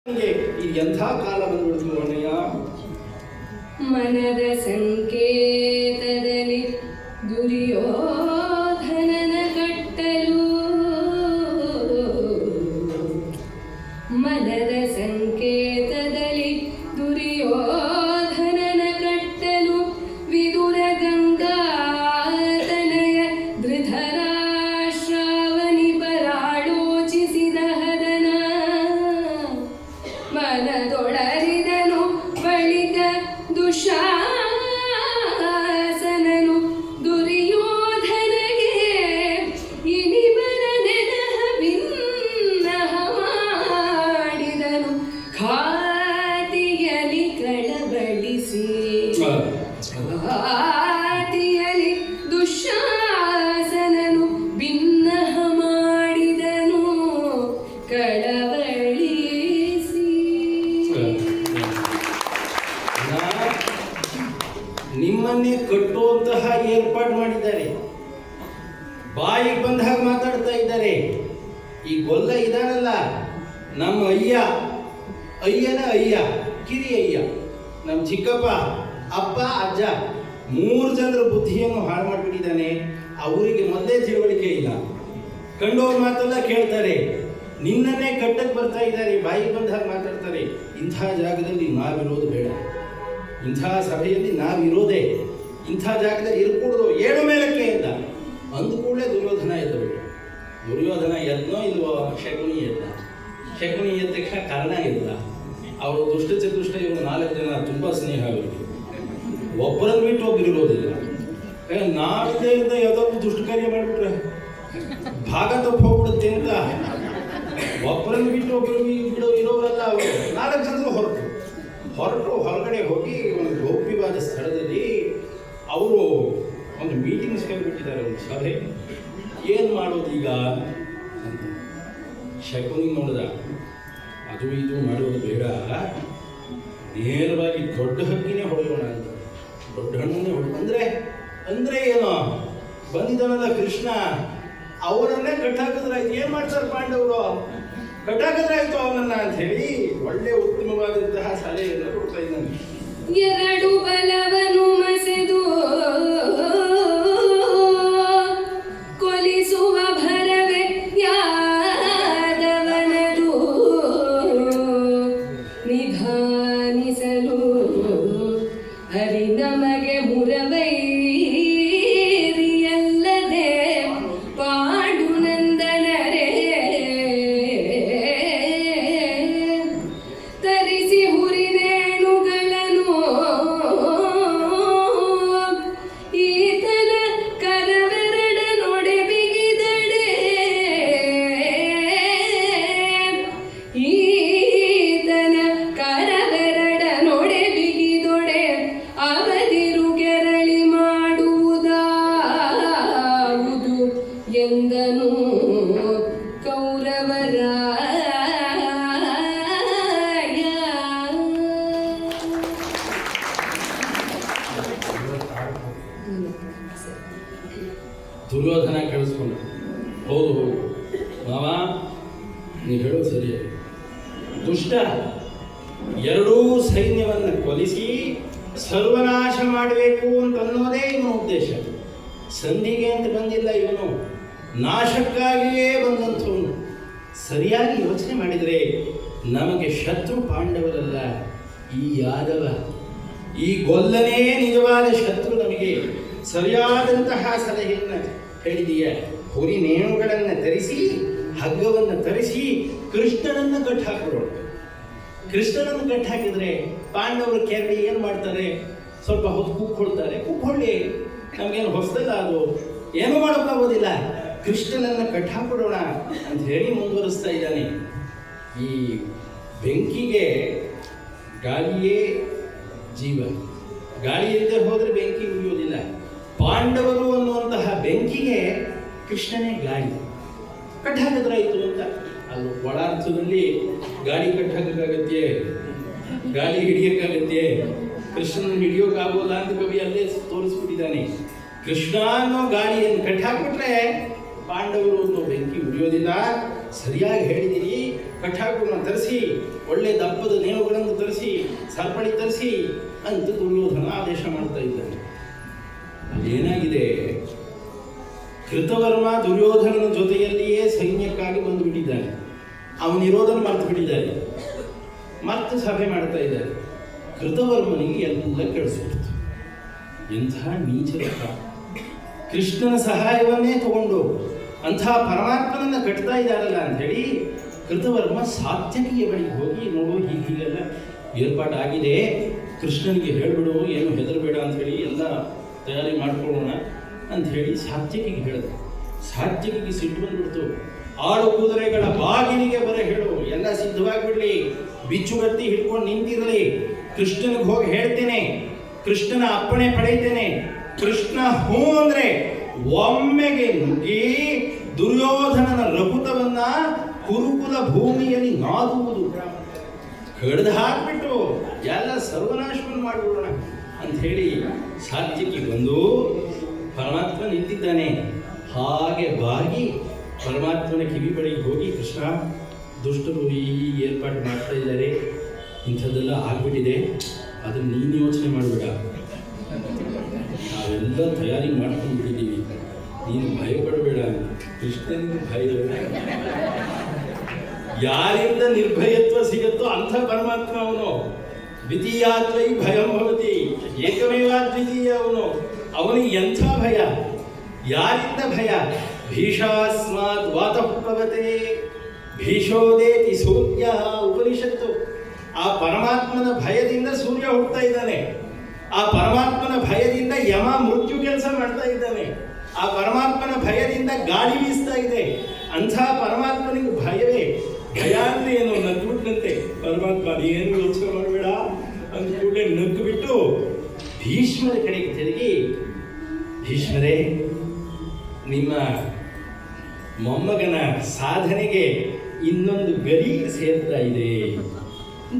ಇದು ಎಂಥ ಕಾಲ ಬಂದ್ಬಿಡ್ತು ಅಣ್ಣಯ್ಯ. ಮನದ ಸಂಕೇತದಲ್ಲಿ ದುರ್ಯೋಧನನ ಕಟ್ಟಲು, ಮನದ ಸಂಕೇತದಲ್ಲಿ ದುರ್ಯೋಧನನ ಕಟ್ಟಲು ವಿದುರ ಗಂಗಾತನಯ ಧೃತರಾಷ್ಟ್ರಾವನಿ ಪರಾಳೋಚಿಸಿದ ಹದನ ಮನದೊಳರಿದನು. ಬಳಿಕ ದುಶಾಸನನು ದುರ್ಯೋಧನಗೆ ಇನಿಬರ ನೆನಹ ಭಿನ್ನಹ ಮಾಡಿದನು. ಖಾತಿಯಲಿ ಕಳವಳಿಸಿ ಖಾತಿಯಲಿ ದುಶಾಸನನು ಭಿನ್ನಹ ಮಾಡಿದನು ಕಳವಳಿಸಿ. ನಿಮ್ಮನ್ನೇ ಕಟ್ಟುವಂತಹ ಏರ್ಪಾಡು ಮಾಡಿದ್ದಾರೆ. ಬಾಯಿಗೆ ಬಂದ ಹಾಗೆ ಮಾತಾಡ್ತಾ ಇದ್ದಾರೆ. ಈ ಗೊಲ್ಲ ಇದಾನಲ್ಲ ನಮ್ಮ ಅಯ್ಯನ ಅಯ್ಯ, ಕಿರಿ ಅಯ್ಯ, ನಮ್ಮ ಚಿಕ್ಕಪ್ಪ, ಅಪ್ಪ, ಅಜ್ಜ, 3 ಜನರ ಬುದ್ಧಿಯನ್ನು ಹಾಳು ಮಾಡಿಬಿಟ್ಟಿದ್ದಾನೆ. ಅವರಿಗೆ ಮೊದಲೇ ತಿಳುವಳಿಕೆ ಇಲ್ಲ. ಕಂಡೋರ್ ಮಾತೆಲ್ಲ ಕೇಳ್ತಾರೆ. ನಿನ್ನನ್ನೇ ಕಟ್ಟಕ್ಕೆ ಬರ್ತಾ ಇದ್ದಾರೆ, ಬಾಯಿಗೆ ಬಂದ ಹಾಗೆ ಮಾತಾಡ್ತಾರೆ. ಇಂಥ ಜಾಗದಲ್ಲಿ ನಾವಿರೋದು ಬೇಡ, ಇಂಥ ಸಭೆಯಲ್ಲಿ ನಾವಿರೋದೇ, ಇಂಥ ಜಾಗದಲ್ಲಿ ಇರ್ಕೂಡ್ದು, ಏಳು ಮೇಲಕ್ಕೆ ಎಂದ. ಅಂದು ಕೂಡಲೇ ದುರ್ಯೋಧನ ಎದ್ದಬಿಟ್ಟು. ದುರ್ಯೋಧನ ಎದ್ನೋ ಇಲ್ವೋ, ಶಕುನಿ ಎದ್ದ. ಶಕುನಿ ಎದ್ದ ತಕ್ಷಣ ಕರ್ಣ ಎದ್ದ. ಅವರು ದುಷ್ಟ ಚತುಷ್ಟ ಇವರು 4 ಜನ ತುಂಬ ಸ್ನೇಹ ಅವರಿಗೆ. ಒಬ್ಬರನ್ನು ಬಿಟ್ಟು ಒಬ್ಬರು ಇರೋದಿಲ್ಲ. ನಾವಿದ್ದೇ ಇದ್ದ ಯಾವುದಾದ್ರು ದುಷ್ಟ ಕಾರ್ಯ ಮಾಡಿಬಿಟ್ರೆ ಭಾಗ ತಪ್ಪು ಹೋಗ್ಬಿಡುತ್ತೆ ಅಂತ ಒಬ್ಬರನ್ನು ಬಿಟ್ಟು ಒಬ್ಬರು ಇರೋರಲ್ಲ ಅವರು. 4 ಜನರು ಹೊರಟು ಹೊರಗಡೆ ಹೋಗಿ ಒಂದು ಗೌಪ್ಯವಾದ ಸ್ಥಳದಲ್ಲಿ ಅವರು ಒಂದು ಮೀಟಿಂಗ್ಸ್ ಕರೆಬಿಟ್ಟಿದ್ದಾರೆ, ಒಂದು ಸಭೆ. ಏನು ಮಾಡೋದೀಗ ಅಂತ ಶಕುನಿ ನೋಡಿದ. ಅದು ಇದು ಮಾಡೋದು ಬೇಡ, ನೇರವಾಗಿ ದೊಡ್ಡ ಹಕ್ಕಿನೇ ಹೊಡೆಯೋಣ ಅಂತ. ದೊಡ್ಡ ಹಣ್ಣನ್ನೇ ಅಂದ್ರೆ ಏನೋ ಬಂದಿದ್ದಾನಲ್ಲ ಕೃಷ್ಣ, ಅವರನ್ನೇ ಕಟ್ಟಾಕಿದ್ರಾಯ್ತು. ಏನು ಮಾಡ್ತಾರೆ ಪಾಂಡವರು? ಕಟ್ಟಾಕಿದ್ರಾಯ್ತು ಅವನನ್ನ ಅಂತ ಹೇಳಿ ಒಳ್ಳೆ ಉತ್ತಮವಾದಂತಹ ಸಲಹೆಯನ್ನು ಕೊಡ್ತಾ ಇದ್ದಾನೆ. ಎರಡು ಬಲವನು ಮಸೆದು ಕೊಲಿಸುವ ಭರವೇ ಯಾದವನದು ನಿಧಾನಿಸಲು ಹರಿ ನಮಗೆ ಮುರವೈರಿಯಲ್ಲದೆ ಪಾಂಡುನಂದನರೇ ತರಿಸಿ ಹುರಿದೇಣುಗಳನ್ನು ಈತನ ಕರವೆರಡ ನೊಡೆ ಬಿಗಿದಡೆ, ಈತನ ಕರವೆರಡ ನೊಡೆ ಬಿಗಿದೊಡೆ ಅವದಿರು ಕೆರಳಿ ಮಾಡುವುದಾವುದು ಎಂದನು ಕೌರವರಾಯ. ದುರ್ಯೋಧನ ಕೇಳಿಸ್ಕೊಂಡು, ಹೌದು ಮಾವ, ನೀವು ಹೇಳೋದು ಸರಿ. ದುಷ್ಟ ಎರಡೂ ಸೈನ್ಯವನ್ನು ಕೊಲಿಸಿ ಸರ್ವನಾಶ ಮಾಡಬೇಕು ಅಂತನ್ನೋದೇ ಇವನ ಉದ್ದೇಶ. ಸಂಧಿಗೆ ಅಂತ ಬಂದಿಲ್ಲ ಇವನು, ನಾಶಕ್ಕಾಗಿಯೇ ಬಂದಂಥವನು. ಸರಿಯಾಗಿ ಯೋಚನೆ ಮಾಡಿದರೆ ನಮಗೆ ಶತ್ರು ಪಾಂಡವರಲ್ಲ, ಈ ಯಾದವ, ಈ ಗೊಲ್ಲನೇ ನಿಜವಾದ ಶತ್ರು ನಮಗೆ. ಸರಿಯಾದಂತಹ ಸಲಹೆಯನ್ನು ಹೇಳಿದೀಯ. ಹುರಿ ನೇಣುಗಳನ್ನು ತರಿಸಿ, ಹಗ್ಗವನ್ನು ತರಿಸಿ ಕೃಷ್ಣನನ್ನು ಕಟ್ಟಾಕಿಬಿಡೋಣ. ಕೃಷ್ಣನನ್ನು ಕಟ್ಟಾಕಿದ್ರೆ ಪಾಂಡವರು ಕೆರಳಿ ಏನು ಮಾಡ್ತಾರೆ? ಸ್ವಲ್ಪ ಹೊತ್ತು ಕುಕ್ಕೊಳ್ತಾರೆ. ಕುಕ್ಕೊಳ್ಳಿ, ನಮಗೇನು ಹೊಸದಲ್ಲ, ಅದು ಏನೂ ಮಾಡೋಕ್ಕಾಗೋದಿಲ್ಲ. ಕೃಷ್ಣನನ್ನು ಕಟ್ಟಾಕಿಬಿಡೋಣ ಅಂತ ಹೇಳಿ ಮುಂದುವರಿಸ್ತಾ ಇದ್ದಾನೆ. ಈ ಬೆಂಕಿಗೆ ಗಾಳಿಯೇ ಜೀವ. ಗಾಳಿ ಇಲ್ಲದೆ ಹೋದರೆ ಬೆಂಕಿ ಉಳಿಯೋದಿಲ್ಲ. ಪಾಂಡವರು ಅನ್ನುವಂತಹ ಬೆಂಕಿಗೆ ಕೃಷ್ಣನೇ ಗಾಳಿ. ಕಟ್ಟಾಕಿದ್ರಾಯಿತು ಅಂತ ಅದು ಒಳಾರ್ಥದಲ್ಲಿ ಗಾಳಿ ಕಟ್ಟಾಕಕ್ಕಾಗತ್ತೆ, ಗಾಳಿ ಹಿಡಿಯೋಕ್ಕಾಗತ್ತೆ, ಕೃಷ್ಣನ ಹಿಡಿಯೋಕ್ಕಾಗೋಲ್ಲ ಅಂತ ಕವಿ ಅಲ್ಲೇ ತೋರಿಸ್ಬಿಟ್ಟಿದ್ದಾನೆ. ಕೃಷ್ಣ ಅನ್ನೋ ಗಾಳಿಯನ್ನು ಕಟ್ಟಾಕ್ಬಿಟ್ರೆ ಪಾಂಡವರು ಅನ್ನೋ ಬೆಂಕಿ ಉಳಿಯೋದಿಲ್ಲ. ಸರಿಯಾಗಿ ಹೇಳಿದಿರಿ. ಕಟ್ಟಾಕುಗಳನ್ನು ತರಿಸಿ, ಒಳ್ಳೆ ದಪ್ಪದ ನೇವುಗಳನ್ನು ತರಿಸಿ, ಸರಪಳಿ ತರಿಸಿ ಅಂತ ದುರ್ಯೋಧನ ಆದೇಶ ಮಾಡ್ತಾ ಇದ್ದಾನೆ. ಏನಾಗಿದೆ, ಕೃತವರ್ಮ ದುರ್ಯೋಧನನ ಜೊತೆಯಲ್ಲಿಯೇ ಸೈನ್ಯಕ್ಕಾಗಿ ಬಂದುಬಿಟ್ಟಿದ್ದಾನೆ. ಅವನಿರೋದನ್ನು ಮರ್ತು ಬಿಟ್ಟಿದ್ದಾರೆ, ಮತ್ತೆ ಸಭೆ ಮಾಡ್ತಾ ಇದ್ದಾರೆ. ಕೃತವರ್ಮನಿಗೆ ಎಲ್ಲ ಕೇಳಿಸ್ಬಿಡ್ತು. ಎಂಥ ನೀಚರಥ, ಕೃಷ್ಣನ ಸಹಾಯವನ್ನೇ ತಗೊಂಡು ಅಂಥ ಪರಮಾತ್ಮನನ್ನ ಕಟ್ತಾ ಇದ್ದಾರಲ್ಲ ಅಂಥೇಳಿ ಕೃತವರ್ಮ ಸಾತ್ಯಕಿಯ ಬಳಿಗೆ ಹೋಗಿ, ನೋಡು ಹೀಗೆಲ್ಲ ಏರ್ಪಾಟಾಗಿದೆ, ಕೃಷ್ಣನಿಗೆ ಹೇಳ್ಬಿಡು, ಏನು ಹೆದರಬೇಡ ಅಂಥೇಳಿ ಎಲ್ಲ ತಯಾರಿ ಮಾಡ್ಕೊಳ್ಳೋಣ ಅಂಥೇಳಿ ಸಾತ್ಯಕಿಗೆ ಹೇಳಿದ. ಸಾತ್ಯಕಿಗೆ ಸಿಟ್ಟು ಬಂದ್ಬಿಡ್ತು. ಆಳು ಕುದುರೆಗಳ ಬಾಗಿಲಿಗೆ ಬರ ಹೇಳು, ಎಲ್ಲ ಸಿದ್ಧವಾಗಿಬಿಡ್ಲಿ, ಬಿಚ್ಚುಗತ್ತಿ ಹಿಡ್ಕೊಂಡು ನಿಂತಿರಲಿ, ಕೃಷ್ಣನಿಗೆ ಹೋಗಿ ಹೇಳ್ತೇನೆ, ಕೃಷ್ಣನ ಅಪ್ಪಣೆ ಪಡೆಯುತ್ತೇನೆ, ಕೃಷ್ಣ ಹೂ ಅಂದ್ರೆ ಒಮ್ಮೆಗೆ ನುಗ್ಗಿ ದುರ್ಯೋಧನನ ರಘುತವನ್ನ ಕುರುಕುಲ ಭೂಮಿಯಲ್ಲಿ ನಾದುವುದು, ಕಡ್ದು ಹಾಕ್ಬಿಟ್ಟು ಎಲ್ಲ ಸರ್ವನಾಶವನ್ನು ಮಾಡಿಬಿಡೋಣ ಅಂತ ಹೇಳಿ ಸಾತ್ಯಕಿ ಬಂದು ಪರಮಾತ್ಮ ನಿಂತಿದ್ದಾನೆ. ಹಾಗೆ ಬಾಗಿ ಪರಮಾತ್ಮನ ಕಿವಿ ಬಳಿಗೆ ಹೋಗಿ, ಕೃಷ್ಣ, ದುಷ್ಟರು ಈ ಏರ್ಪಾಡು ಮಾಡ್ತಾ ಇದ್ದಾರೆ, ಇಂಥದ್ದೆಲ್ಲ ಆಗ್ಬಿಟ್ಟಿದೆ, ಅದನ್ನು ನೀನು ಯೋಚನೆ ಮಾಡಬೇಡ, ನಾವೆಲ್ಲ ತಯಾರಿ ಮಾಡ್ಕೊಂಡು ಬಿಟ್ಟಿದ್ದೀವಿ, ನೀನು ಭಯಪಡಬೇಡ. ಕೃಷ್ಣನಿಗೆ ಭಯ ಯಾರಿಂದ ನಿರ್ಭಯತ್ವ ಸಿಗುತ್ತೋ ಅಂಥ ಪರಮಾತ್ಮ ಅವನು. ದ್ವಿತೀಯಾತ್ವೈ ಭಯಂ ಭವತಿ, ಏಕಮೇವಾದ್ವಿತೀಯ ಅವನು. ಅವನಿಗೆ ಎಂಥ ಭಯ, ಯಾರಿಂದ ಭಯ? ಭೀಷಾಸ್ಮಾತ್ ವಾತಪ್ರವತೆ ಭೀಷೋದೇತಿ ಸೂರ್ಯ, ಉಪನಿಷತ್ತು. ಆ ಪರಮಾತ್ಮನ ಭಯದಿಂದ ಸೂರ್ಯ ಹುಟ್ಟುತ್ತಾ ಇದ್ದಾನೆ, ಆ ಪರಮಾತ್ಮನ ಭಯದಿಂದ ಯಮ ಮೃತ್ಯು ಕೆಲಸ ಮಾಡ್ತಾ ಇದ್ದಾನೆ, ಆ ಪರಮಾತ್ಮನ ಭಯದಿಂದ ಗಾಳಿ ಬೀಸ್ತಾ ಇದೆ. ಅಂಥ ಪರಮಾತ್ಮನಿಗೆ ಭಯವೇ? ಭಯ ಅಂದ್ರೆ ಏನು? ನಗ್ಬಿಟ್ಟಂತೆ ಪರಮಾತ್ಮ, ಏನು ಯೋಚನೆ ಮಾಡಬೇಡ ಅಂತ ಕೂಡಲೇ ನಗ್ಗು ಬಿಟ್ಟು ಭೀಷ್ಮರ ಕಡೆಗೆ ತಿರುಗಿ, ಭೀಷ್ಮರೇ, ನಿಮ್ಮ ಮೊಮ್ಮಗನ ಸಾಧನೆಗೆ ಇನ್ನೊಂದು ಗರಿ ಸೇರ್ತಾ ಇದೆ.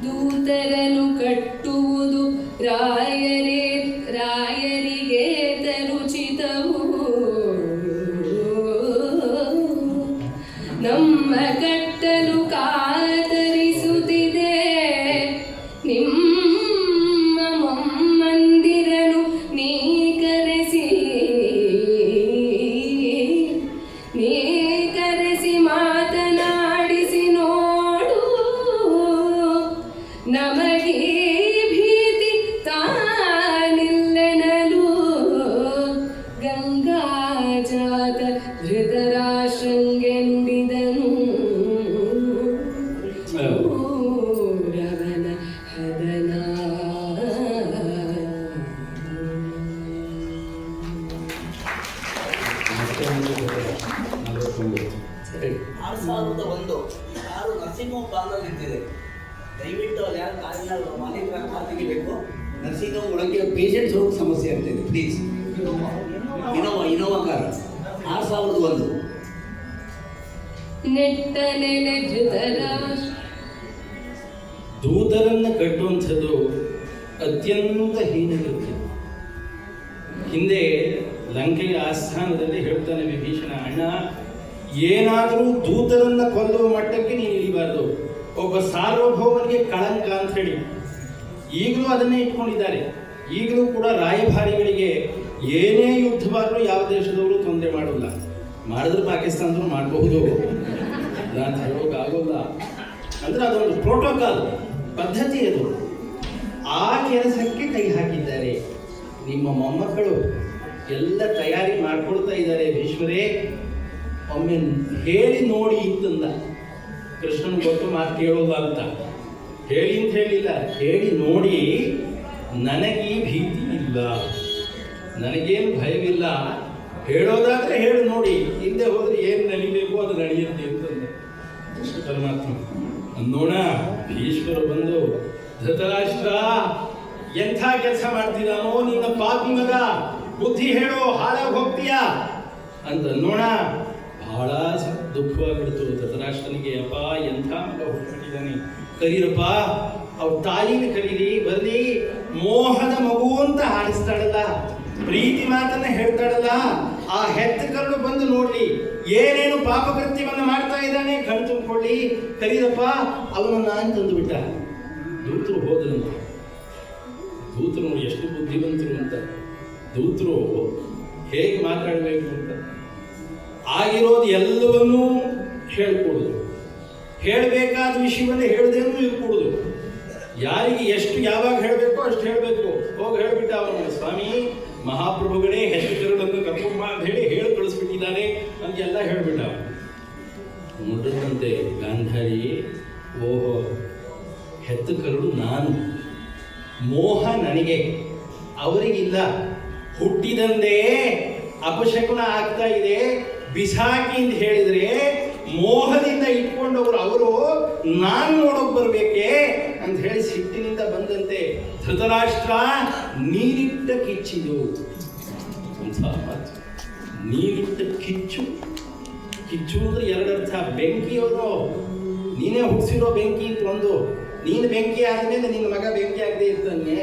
ದೂತರನು ಕಟ್ಟುವುದು ರಾಯರಿಗೆ ತರುಚಿತವು, ನಮ್ಮ ಕಟ್ಟಲು ಕಾತರಿಸುತ್ತಿದೆ ನಿಮ್ಮ ಮೊಮ್ಮಂದಿರನು ನೀ ಕರೆಸಿ ಮಾತನಾಡಿಸಿ ನೋಡು, ನಮಗೆ ಭೀತಿ ತಾನಿಲ್ಲೆನಲು ಗಂಗಾಜಾತ ಧೃತರಾಷ್ಟ್ರಂಗೆ ನುಡಿದನು ರವನ ಹದನ. ಯಾರು ನರಸಿಂಹ ಪಾಲಲ್ಲಿ ನಿಂತಿದೆ, ದಯವಿಟ್ಟು ಅಲ್ಲಿ ಯಾರು ಕಾಲಿನ ಮಾಲೀಕರ ಕಾಲು ತೆಗಿಬೇಕು. ನರ್ಸಿಂಗ್ ಒಳಗೆ ಪೇಷಂಟ್ಸ್ ಹೋಗಿ ಸಮಸ್ಯೆ ಆಗ್ತಾಯಿದೆ, ಪ್ಲೀಸ್. Innova car 6001. ನೆಟ್ಟ ನೆಲೆ ಧೃತರಾಷ್ಟ್ರ. ದೂತರನ್ನ ಕಟ್ಟುವಂಥದ್ದು ಅತ್ಯಂತ ಹೀನಕೃತ್ಯ. ಹಿಂದೆ ಲಂಕೆಯ ಆಸ್ಥಾನದಲ್ಲಿ ಹೇಳ್ತಾನೆ ವಿಭೀಷಣ, ಅಣ್ಣ, ಏನಾದರೂ ದೂತರನ್ನ ಕೊಲ್ಲುವ ಮಟ್ಟಕ್ಕೆ ನೀನು ಇಳಿಬಾರ್ದು, ಒಬ್ಬ ಸಾರ್ವಭೌಮನಿಗೆ ಕಳಂಕ ಅಂತ ಹೇಳಿ. ಈಗಲೂ ಅದನ್ನೇ ಇಟ್ಕೊಂಡಿದ್ದಾರೆ. ಈಗಲೂ ಕೂಡ ರಾಯಭಾರಿಗಳಿಗೆ ಏನೇ ಯುದ್ಧವಾದರೂ ಯಾವ ದೇಶದವರು ತೊಂದರೆ ಮಾಡೋಲ್ಲ. ಮಾಡಿದ್ರೆ ಪಾಕಿಸ್ತಾನದವರು ಮಾಡಬಹುದು ಅಂತ ಹೇಳೋಕ್ಕಾಗೋಲ್ಲ. ಅಂದರೆ ಅದೊಂದು ಪ್ರೋಟೋಕಾಲ್ ಪದ್ಧತಿ, ಅದು. ಆ ಕೆಲಸಕ್ಕೆ ಕೈ ಹಾಕಿದ್ದಾರೆ. ನಿಮ್ಮ ಮೊಮ್ಮಕ್ಕಳು ಎಲ್ಲ ತಯಾರಿ ಮಾಡ್ಕೊಳ್ತಾ ಇದ್ದಾರೆ. ಭೀಷ್ಮರೇ, ಒಮ್ಮೆ ಹೇಳಿ ನೋಡಿ ಅಂತಂದ. ಕೃಷ್ಣನ್ ಗೊತ್ತು ಮಾತು ಕೇಳೋಲ್ಲ ಅಂತ ಹೇಳಿ ಅಂತ ಹೇಳಿಲ್ಲ, ಹೇಳಿ ನೋಡಿ, ನನಗೆ ಭೀತಿ ಇಲ್ಲ, ನನಗೇನು ಭಯವಿಲ್ಲ, ಹೇಳೋದಾದ್ರೆ ಹೇಳಿ ನೋಡಿ, ಹಿಂದೆ ಹೋದ್ರೆ ಏನು ನಡಿಬೇಕು ಅದು ನಡೆಯುತ್ತೆ ಅಂತಂದ ಕೃಷ್ಣ ಪರಮಾತ್ಮ. ನೋಡ, ಭೀಷ್ಮರು ಬಂದು, ಧೃತರಾಷ್ಟ್ರ, ಎಂಥ ಕೆಲಸ ಮಾಡ್ತೀರಾನೋ ನಿನ್ನ ಪಾಪಿ ಮಗ, ಬುದ್ಧಿ ಹೇಳೋ, ಹಾಳಾಗಿ ಹೋಗ್ತೀಯಾ ಅಂತ ನೋಡ. ಬಹಳ ದುಃಖವಾಗಿಬಿಡ್ತು ಧೃತರಾಷ್ಟ್ರನಿಗೆ. ಅಪ್ಪ, ಎಂಥ ಮಗ ಹುಟ್ಟಿದ್ದಾನೆ, ಕರೀರಪ್ಪ, ಅವ್ರ ತಾಯಿನ ಕರೀರಿ, ಬರ್ಲಿ. ಮೋಹದ ಮಗು ಅಂತ ಹಾಡಿಸ್ತಾಳಲ್ಲ, ಪ್ರೀತಿ ಮಾತನ್ನ ಹೇಳ್ತಾಳಲ್ಲ, ಆ ಹೆತ್ತ ಕರಡು ಬಂದು ನೋಡ್ಲಿ, ಏನೇನು ಪಾಪಕೃತ್ಯವನ್ನು ಮಾಡ್ತಾ ಇದ್ದಾನೆ ಕಣ್ ತುಂಬಿಕೊಳ್ಳಿ, ಕರೀದಪ್ಪ ಅವನನ್ನ ತಂದು ಬಿಟ್ಟ. ದೂತರು ಹೋದ್ರಂತೆ. ದೂತರು ಎಷ್ಟು ಬುದ್ಧಿವಂತರು ಅಂತ, ದೂತರು ಹೇಗೆ ಮಾತಾಡಬೇಕು ಅಂತ ಆಗಿರೋದು ಎಲ್ಲವನ್ನೂ ಹೇಳ್ಕೊಡುದು, ಹೇಳಬೇಕಾದ ವಿಷಯವನ್ನೇ ಹೇಳದೇನೂ ಇರ್ಕೊಡುದು, ಯಾರಿಗೆ ಎಷ್ಟು ಯಾವಾಗ ಹೇಳಬೇಕು ಅಷ್ಟು ಹೇಳಬೇಕು. ಹೋಗಿ ಹೇಳ್ಬಿಟ್ಟ ಅವನು, ಸ್ವಾಮಿ ಮಹಾಪ್ರಭುಗಳೇ ಹೆತ್ತ ಕರುಳನ್ನು ಕರ್ಕೊಂಬ ಅಂತ ಹೇಳಿ ಕಳಿಸ್ಬಿಟ್ಟಿದ್ದಾನೆ ಅಂತೆಲ್ಲ ಹೇಳ್ಬಿಟ್ಟ. ನೋಡಿದಂತೆ ಗಾಂಧಾರಿ, ಓಹೋ ಹೆತ್ತ ಕರುಳು ನಾನು, ಮೋಹ ನನಗೆ, ಅವರಿಗಿಲ್ಲ. ಹುಟ್ಟಿದಂದೇ ಅಪಶಕುನ ಆಗ್ತಾ ಇದೆ, ಬಿಸಾಕಿ ಅಂತ ಹೇಳಿದ್ರೆ ಮೋಹದಿಂದ ಇಟ್ಕೊಂಡವರು ಅವರು ನಾನು ನೋಡೋಕೆ ಬರ್ಬೇಕೆ ಅಂತ ಹೇಳಿ ಸಿಟ್ಟಿನಿಂದ ಬಂದಂತೆ ಧೃತರಾಷ್ಟ್ರ ನೀರಿಟ್ಟ ಕಿಚ್ಚಿದು ಅಂತ ಮಾತು. ನೀರಿಟ್ಟ ಕಿಚ್ಚು, ಕಿಚ್ಚು ಅಂದ್ರೆ ಎರಡರ್ಥ. ಬೆಂಕಿಯವರು ನೀನೇ ಹುಟ್ಟಿಸಿರೋ ಬೆಂಕಿ ಅಂತ ಒಂದು, ನೀನು ಬೆಂಕಿ ಆದ್ಮೇಲೆ ನಿನ್ನ ಮಗ ಬೆಂಕಿ ಆಗದೆ ಇರ್ತಾನೆ.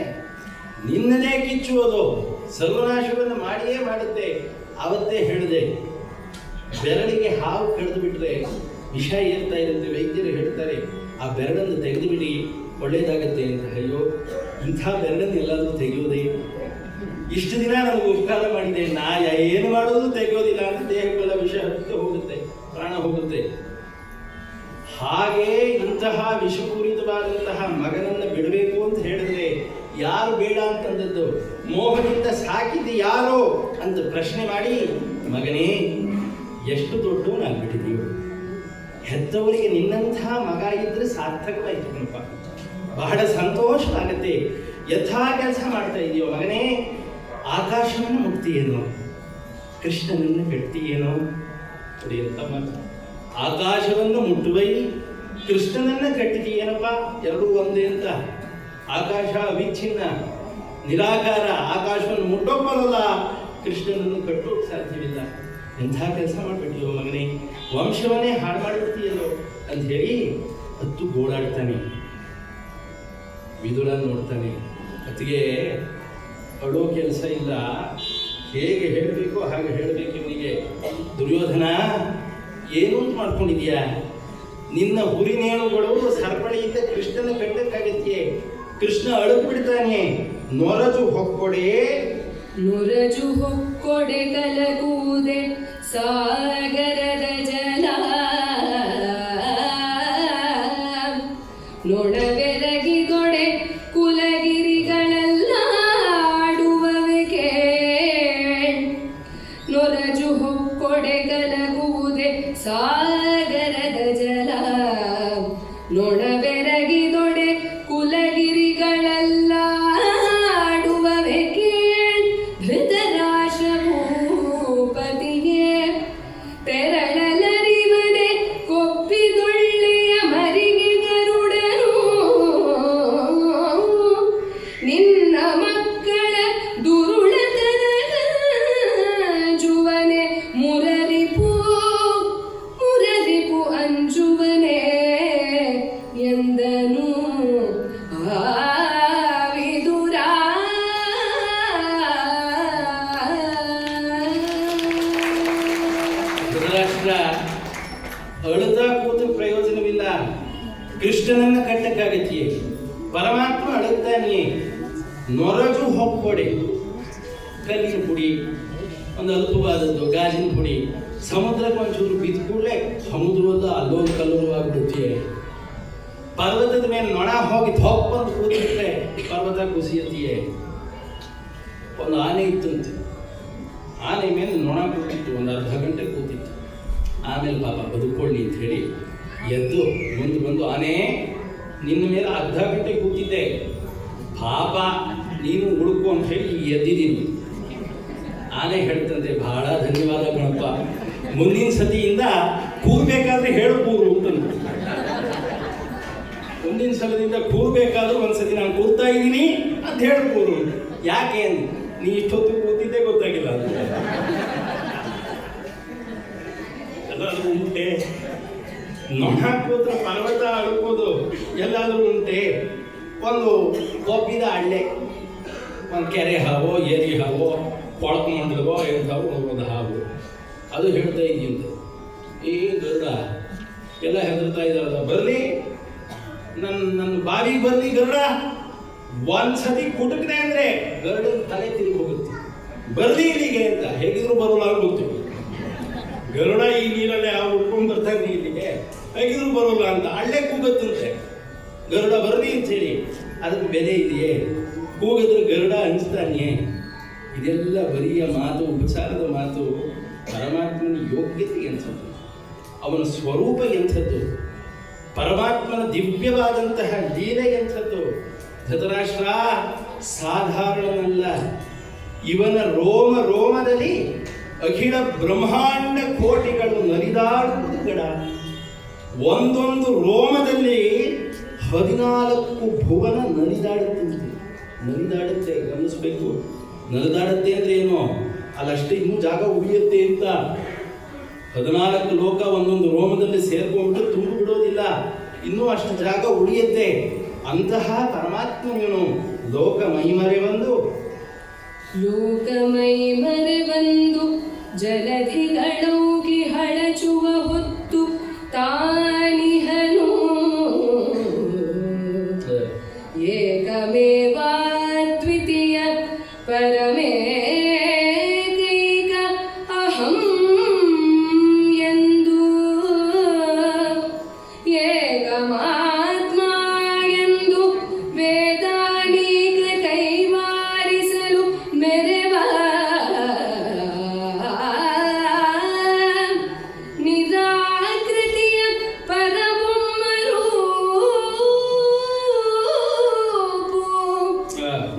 ನಿನ್ನದೇ ಕಿಚ್ಚು, ಅದು ಸರ್ವನಾಶವನ್ನು ಮಾಡಿಯೇ ಮಾಡುತ್ತೆ. ಅವತ್ತೇ ಹೇಳಿದೆ, ಬೆರಳಿಗೆ ಹಾವು ಕಳೆದು ಬಿಟ್ರೆ ವಿಷ ಏರ್ತಾ ಇರುತ್ತೆ, ವೈದ್ಯರು ಹೇಳ್ತಾರೆ ಆ ಬೆರಳನ್ನು ತೆಗೆದು ಬಿಡಿ ಒಳ್ಳೇದಾಗತ್ತೆ ಅಂತ. ಅಯ್ಯೋ ಇಂಥ ಬೆರಳನ್ನು ಎಲ್ಲಾದರೂ ತೆಗೆಯೋದೇ? ಇಷ್ಟು ದಿನ ನನಗೆ ಉಪಕಾರ ಮಾಡಿದೆ, ನಾ ಏನು ಮಾಡೋದು ತೆಗೆಯೋದಿಲ್ಲ ಅಂತ ದೇಹಕ್ಕೆಲ್ಲ ವಿಷ ಹತ್ತಿ ಹೋಗುತ್ತೆ, ಪ್ರಾಣ ಹೋಗುತ್ತೆ. ಹಾಗೆ ಇಂತಹ ವಿಷಪೂರಿತವಾದಂತಹ ಮಗನನ್ನು ಬಿಡಬೇಕು ಅಂತ ಹೇಳಿದ್ರೆ ಯಾರು ಬೇಡ ಅಂತಂದದ್ದು? ಮೋಹದಿಂದ ಸಾಕಿದ್ದು ಯಾರು ಅಂತ ಪ್ರಶ್ನೆ ಮಾಡಿ, ಮಗನೇ ಎಷ್ಟು ದೊಡ್ಡವನಾಗ್ಬಿಟ್ಟಿದೀವಿ, ಹೆತ್ತವರಿಗೆ ನಿನ್ನಂಥ ಮಗ ಇದ್ರೆ ಸಾರ್ಥಕವಾಯ್ತು ಕಣಪ್ಪ, ಬಹಳ ಸಂತೋಷವಾಗತ್ತೆ. ಯಥಾ ಕೆಲಸ ಮಾಡ್ತಾ ಇದೀಯೋ ಮಗನೇ, ಆಕಾಶವನ್ನು ಮುಟ್ತೀಯೇನೋ, ಕೃಷ್ಣನನ್ನು ಕಟ್ತೀಯೇನೋ ಅಂತ ಮಾತು. ಆಕಾಶವನ್ನು ಮುಟ್ಟುವೈ, ಕೃಷ್ಣನನ್ನು ಕಟ್ಟಿದೀಯೇನಪ್ಪ, ಎರಡೂ ಒಂದೇ ಅಂತ. ಆಕಾಶ ಅವಿಚ್ಛಿನ್ನ ನಿರಾಕಾರ, ಆಕಾಶವನ್ನು ಮುಟ್ಟೋಕ್ ಬರೋಲ್ಲ, ಕೃಷ್ಣನನ್ನು ಕಟ್ಟೋಕ್ ಸಾಧ್ಯವಿಲ್ಲ. ಎಂಥ ಕೆಲಸ ಮಾಡಿಬಿಟ್ಟಿಯೋ ಮಗನೇ, ವಂಶವನ್ನೇ ಹಾಳು ಮಾಡಿಬಿಡ್ತೀಯಲ್ಲೋ ಅಂತ ಹೇಳಿ ಹತ್ತು ಗೋಳಾಡ್ತಾನೆ. ವಿದುರ ನೋಡ್ತಾನೆ, ಅತ್ತಿಗೆ ಅಳೋ ಕೆಲಸ ಇಲ್ಲ, ಹೇಗೆ ಹೇಳಬೇಕು ಹಾಗೆ ಹೇಳಬೇಕು ಇವನಿಗೆ. ದುರ್ಯೋಧನ ಏನು ಅಂತ ಮಾಡ್ಕೊಂಡಿದ್ಯಾ? ನಿನ್ನ ಹುರಿನೇಣುಗಳು ಸರಪಳಿಯಿಂದ ಕೃಷ್ಣನ ಕಟ್ಟಕ್ಕಾಗತ್ತೆ. ಕೃಷ್ಣ ಅಳುಕ್ ಬಿಡ್ತಾನೆ, ನೊರಜು ಹೊಕ್ಕೊಡೆ, ನೊರಜು ಹೊಕ್ಕೊಡೆ ಕಲಕೂದೆ ಸಾಗರದ ಜಲ, ನೊಣವೆರಗಿದೊಡೆ ಕುಲಗಿರಿಗಳೆಲ್ಲ ಆಡುವವೆಗೆ. ನೊರಜು ಹೊಕ್ಕೊಡೆ ಕಲಕೂದೆ ಸಾಗರದ ಜಲ, ನೊಣವೆರಗಿದೊಡೆ ಕುಲಗಿರಿಗಳೆಲ್ಲ ಆಡುವವೆಗೆ. ಧೃತರಾಷ್ಟ್ರ ಭೂಪತಿಗೆ ತೆರಳಲರಿವನೆ ಕೊಪ್ಪಿದೊಳ್ಳೆಯ ಮರಿಗೆ ಗರುಡನು. ನಿನ್ನ ಮಕ್ಕಳ ದುರುಳತನದ ಜುವನೆ ಮುರರಿಪು ಮುರರಿಪು ಅಂಜುವನೆ ಎಂದನು ವಿದುರ. ಧೃತರಾಷ್ಟ್ರ ಅಳುತ್ತಾ ಕೂತು ಪ್ರಯೋಜನವಿಲ್ಲ, ಕೃಷ್ಣನನ್ನ ಕಟ್ಟಕ್ಕಾಗತ್ತೆಯೇ? ಪರಮಾತ್ಮ ಅಳುತ್ತಾನೆಯೇ? ನೊರಜು ಹೊಕ್ಕೊಡೆ, ಕಲ್ಲಿನ ಪುಡಿ, ಒಂದು ಅಲ್ಪವಾದದ್ದು ಗಾಜಿನ ಪುಡಿ, ಸಮುದ್ರಕ್ಕೆ ಒಂಚೂರು ಬಿದ್ದ ಕೂಡಲೇ ಸಮುದ್ರವಲ್ಲ ಅಲ್ಲೋದು ಕಲ್ಲೋದು ಆಗ್ಬಿಡುತ್ತೆ. ಪರ್ವತದ ಮೇಲೆ ನೊಣ ಹೋಗಿ ಧೊಪ್ಪಂದು ಕೂತಿದ್ರೆ ಪರ್ವತ ಕುಸಿಯತ್ತೆಯೇ? ಒಂದು ಆನೆ ಇತ್ತಂತೆ, ಆನೆ ಮೇಲೆ ನೊಣ ಕೂತಿತ್ತು, ಒಂದು ಅರ್ಧ ಗಂಟೆ ಕೂತಿತ್ತು. ಆಮೇಲೆ ಪಾಪ ಬದುಕೊಳ್ಳಿ ಅಂತ ಹೇಳಿ ಎದ್ದು ಮುಂದೆ ಬಂದು, ಆನೆ ನಿನ್ನ ಮೇಲೆ ಅರ್ಧ ಗಂಟೆ ಕೂತಿದ್ದೆ, ಪಾಪ ನೀನು ಉಳುಕು ಅಂತ ಹೇಳಿ ಎದ್ದಿದ್ದೀನಿ. ಆನೆ ಹೇಳ್ತಂತೆ, ಬಹಳ ಧನ್ಯವಾದ ಗಣಪ, ಮುಂದಿನ ಸತಿಯಿಂದ ಕೂರ್ಬೇಕಾದ್ರೆ ಹೇಳು ಕೂರು ಅಂತಂದು. ಮುಂದಿನ ಸಲದಿಂದ ಕೂರ್ಬೇಕಾದ್ರೂ ಒಂದ್ಸತಿ ನಾನು ಕೂರ್ತಾ ಇದ್ದೀನಿ ಅಂತ ಹೇಳು ಕೂರು. ಯಾಕೆ ಅಂದ್, ನೀ ಇಷ್ಟೊತ್ತು ಕೂತಿದ್ದೆ ಗೊತ್ತಾಗಿಲ್ಲ ಅಂತ. ಎಲ್ಲಾದ್ರೂ ಉಂಟೆ? ನೊಣ ಕೂತ್ರ ಪರ್ವತ ಅಳ್ಕೋದು ಎಲ್ಲಾದ್ರೂ ಉಂಟೆ? ಒಂದು ಕೊಬ್ಬಿದ ಹಳ್ಳೆ, ಒಂದು ಕೆರೆ ಹಾವೋ ಏರಿ ಹಾವೋ ಕೊಳಕೊಂಡ್ರಿಗೋ ಎಂಥವು ಒಂದು ಹಾವು ಅದು ಹೇಳ್ತಾ ಇದೆಯಂತೆ, ಏ ಗರುಡ ಎಲ್ಲ ಹೆದರ್ತಾ ಇದ್ದಾರಲ್ಲ, ಬರ್ಲಿ ನನ್ನ ಬಾವಿಗೆ ಬರ್ಲಿ ಗರುಡ, ಒಂದ್ಸತಿ ಕುಟುಕ್ದೆ ಅಂದ್ರೆ ಗರುಡ ತಲೆ ತಿರುಗಿ ಹೋಗುತ್ತೆ, ಬರ್ಲಿ ಇಲ್ಲಿಗೆ ಅಂತ. ಹೇಗಿದ್ರು ಬರೋಲ್ಲ ಗೊತ್ತು, ಗರುಡ ಈ ನೀರಲ್ಲೇ ಆ ಉಟ್ಕೊಂಡ್ ಬರ್ತಾನೆ ಇಲ್ಲಿಗೆ, ಹೇಗಿದ್ರು ಬರೋಲ್ಲ ಅಂತ ಅಲ್ಲೇ ಕೂಗತ್ತಂತೆ. ಗರುಡ ಬರ್ಲಿ ಅಂತ ಹೇಳಿ ಅದಕ್ಕೆ ಬೆಲೆ ಇದೆಯೇ? ಕೂಗಿದ್ರೆ ಗರುಡ ಅನಿಸ್ತಾನೆ. ಇದೆಲ್ಲ ಬರಿಯ ಮಾತು, ಉಪಚಾರದ ಮಾತು. ಪರಮಾತ್ಮನ ಯೋಗ್ಯತೆ ಎಂಥದ್ದು, ಅವನ ಸ್ವರೂಪ ಎಂಥದ್ದು, ಪರಮಾತ್ಮನ ದಿವ್ಯವಾದಂತಹ ಲೀಲೆ ಎಂಥದ್ದು. ಧೃತರಾಷ್ಟ್ರ ಸಾಧಾರಣನಲ್ಲ. ಇವನ ರೋಮ ರೋಮದಲ್ಲಿ ಅಖಿಲ ಬ್ರಹ್ಮಾಂಡ ಕೋಟಿಗಳು ನಲಿದಾಡುವುದು ಗಡ. ಒಂದೊಂದು ರೋಮದಲ್ಲಿ 14 ಭುವನ ನಲಿದಾಡುತ್ತೆ. ಗಮನಿಸ್ಬೇಕು, ನಲಿದಾಡುತ್ತೆ ಅಂದ್ರೆ ಏನು, ಅಲ್ಲಷ್ಟೇ ಇನ್ನೂ ಜಾಗ ಉಳಿಯುತ್ತೆ ಅಂತ. 14 ಲೋಕ ಒಂದೊಂದು ರೋಮದಲ್ಲಿ ಸೇರ್ಕೊಂಡ್ಬಿಟ್ಟು ತುಂಬಿ ಬಿಡೋದಿಲ್ಲ, ಇನ್ನೂ ಅಷ್ಟು ಜಾಗ ಉಳಿಯುತ್ತೆ. ಅಂತಹ ಪರಮಾತ್ಮನೇನು ಲೋಕ ಮೈಮರೆವಂದು ಜಲಧಿಗಳೌಗಿ ಹಳಚುವ ಹೊತ್ತು ತಾನಿಹನು ಏಕಮೇವಾದ್ವಿತೀಯ ಪರಮೇಕೈಕ ಅಹಂ ಎಂದು ಏಕಮಾತ್ಮ ಎಂದು ವೇದಾನೀಕ ಕೈವಾರಿಸಲು ಮೆರೆವ ನಿರಾಕೃತಿಯ ಪರಬೊಮ್ಮರು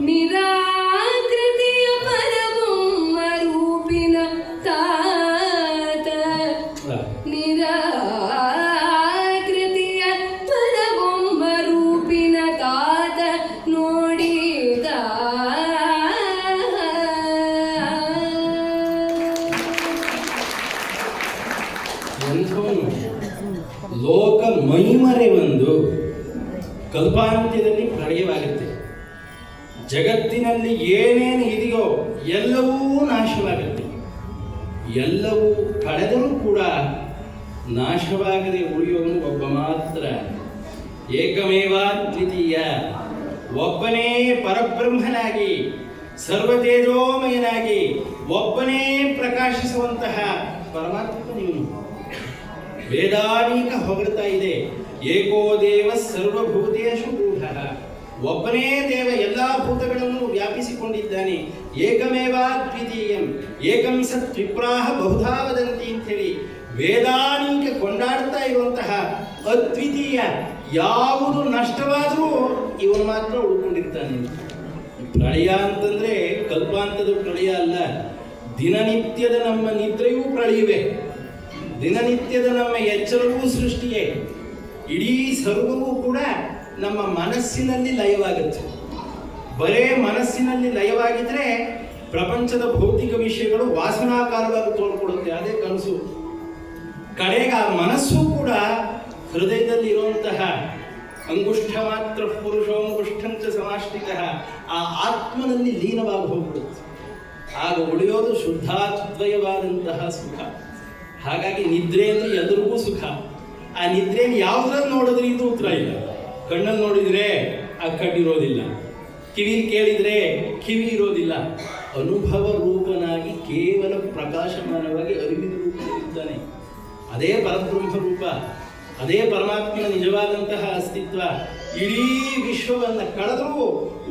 ನಿರಾಕೃತಿಯ ಪರಬೊಮ್ಮರೂಪಿನ ತಾತ ನಿರಾಕೃತಿಯ ಪರಬೊಮ್ಮರೂಪಿನ ತಾತ ನೋಡಿದ ಎಂಥವನು ಲೋಕ ಮೈಮರೆವಂದು ಕಲ್ಪಾಂತ್ಯದಲ್ಲಿ ಪ್ರಳಯವಾಗುತ್ತೆ. ಜಗತ್ತಿನಲ್ಲಿ ಏನೇನು ಇದೆಯೋ ಎಲ್ಲವೂ ನಾಶವಾಗುತ್ತೆ. ಎಲ್ಲವೂ ಕಳೆದರೂ ಕೂಡ ನಾಶವಾಗದೆ ಉಳಿಯುವವನು ಒಬ್ಬ ಮಾತ್ರ. ಏಕಮೇವಾದ್ವಿತೀಯ, ಒಬ್ಬನೇ ಪರಬ್ರಹ್ಮನಾಗಿ ಸರ್ವತೇಜೋಮಯನಾಗಿ ಒಬ್ಬನೇ ಪ್ರಕಾಶಿಸುವಂತಹ ಪರಮಾತ್ಮ ನೀನು. ವೇದಾನೀಕ ಹೊಗಳ್ತಾ ಇದೆ, ಏಕೋ ದೇವ ಸರ್ವಭೂತೇಷು ರೂಢಃ. ಒಬ್ಬನೇ ದೇವ ಎಲ್ಲ ಭೂತಗಳನ್ನು ವ್ಯಾಪಿಸಿಕೊಂಡಿದ್ದಾನೆ. ಏಕಮೇವಾದ್ವಿತೀಯಂ ಏಕಂ ಸತ್ ವಿಪ್ರಾಹ ಬಹುಧಾ ವದಂತಿ ಅಂತೇಳಿ ವೇದಾನೀಕ ಕೊಂಡಾಡ್ತಾ ಇರುವಂತಹ ಅದ್ವಿತೀಯ, ಯಾವುದು ನಷ್ಟವಾದರೂ ಇವನು ಮಾತ್ರ ಉಳ್ಕೊಂಡಿರ್ತಾನೆ. ಪ್ರಳಯ ಅಂತಂದ್ರೆ ಕಲ್ಪಾಂತದ ಪ್ರಳಯ ಅಲ್ಲ, ದಿನನಿತ್ಯದ ನಮ್ಮ ನಿದ್ರೆಯೂ ಪ್ರಳಯವೇ, ದಿನನಿತ್ಯದ ನಮ್ಮ ಎಚ್ಚರವೂ ಸೃಷ್ಟಿಯೇ. ಇಡೀ ಸರ್ವವೂ ಕೂಡ ನಮ್ಮ ಮನಸ್ಸಿನಲ್ಲಿ ಲಯವಾಗುತ್ತೆ. ಬರೇ ಮನಸ್ಸಿನಲ್ಲಿ ಲಯವಾಗಿದ್ರೆ ಪ್ರಪಂಚದ ಭೌತಿಕ ವಿಷಯಗಳು ವಾಸನಾಕಾರವಾಗಿ ತೋರ್ಕೊಡುತ್ತೆ, ಅದೇ ಕನಸು. ಕಡೆಗೆ ಆ ಮನಸ್ಸು ಕೂಡ ಹೃದಯದಲ್ಲಿ ಇರುವಂತಹ ಅಂಗುಷ್ಠ ಮಾತ್ರ ಪುರುಷೋಂಗುಷ್ಠಂಚ ಸಮಾಷ್ಟಿಕ ಆ ಆತ್ಮನಲ್ಲಿ ಲೀನವಾಗಿ ಹೋಗ್ಬಿಡುತ್ತೆ. ಆಗ ಉಳಿಯೋದು ಶುದ್ಧಾದ್ವಯವಾದಂತಹ ಸುಖ. ಹಾಗಾಗಿ ನಿದ್ರೆ ಅಂದ್ರೆ ಎಲ್ರಿಗೂ ಸುಖ. ಆ ನಿದ್ರೆಯನ್ನು ಯಾವುದ್ರಲ್ಲಿ ನೋಡಿದ್ರೆ ಇದು ಉತ್ತರ ಇಲ್ಲ. ಕಣ್ಣಲ್ಲಿ ನೋಡಿದ್ರೆ ಆ ಕಣ್ಣಿರೋದಿಲ್ಲ, ಕಿವಿಲಿ ಕೇಳಿದ್ರೆ ಕಿವಿ ಇರೋದಿಲ್ಲ. ಅನುಭವ ರೂಪನಾಗಿ ಕೇವಲ ಪ್ರಕಾಶಮಾನವಾಗಿ ಅರಿವಿನ ರೂಪದಲ್ಲಿದ್ದಾನೆ. ಅದೇ ಪರಬ್ರಹ್ಮ ರೂಪ, ಅದೇ ಪರಮಾತ್ಮನ ನಿಜವಾದಂತಹ ಅಸ್ತಿತ್ವ. ಇಡೀ ವಿಶ್ವವನ್ನು ಕಳೆದರೂ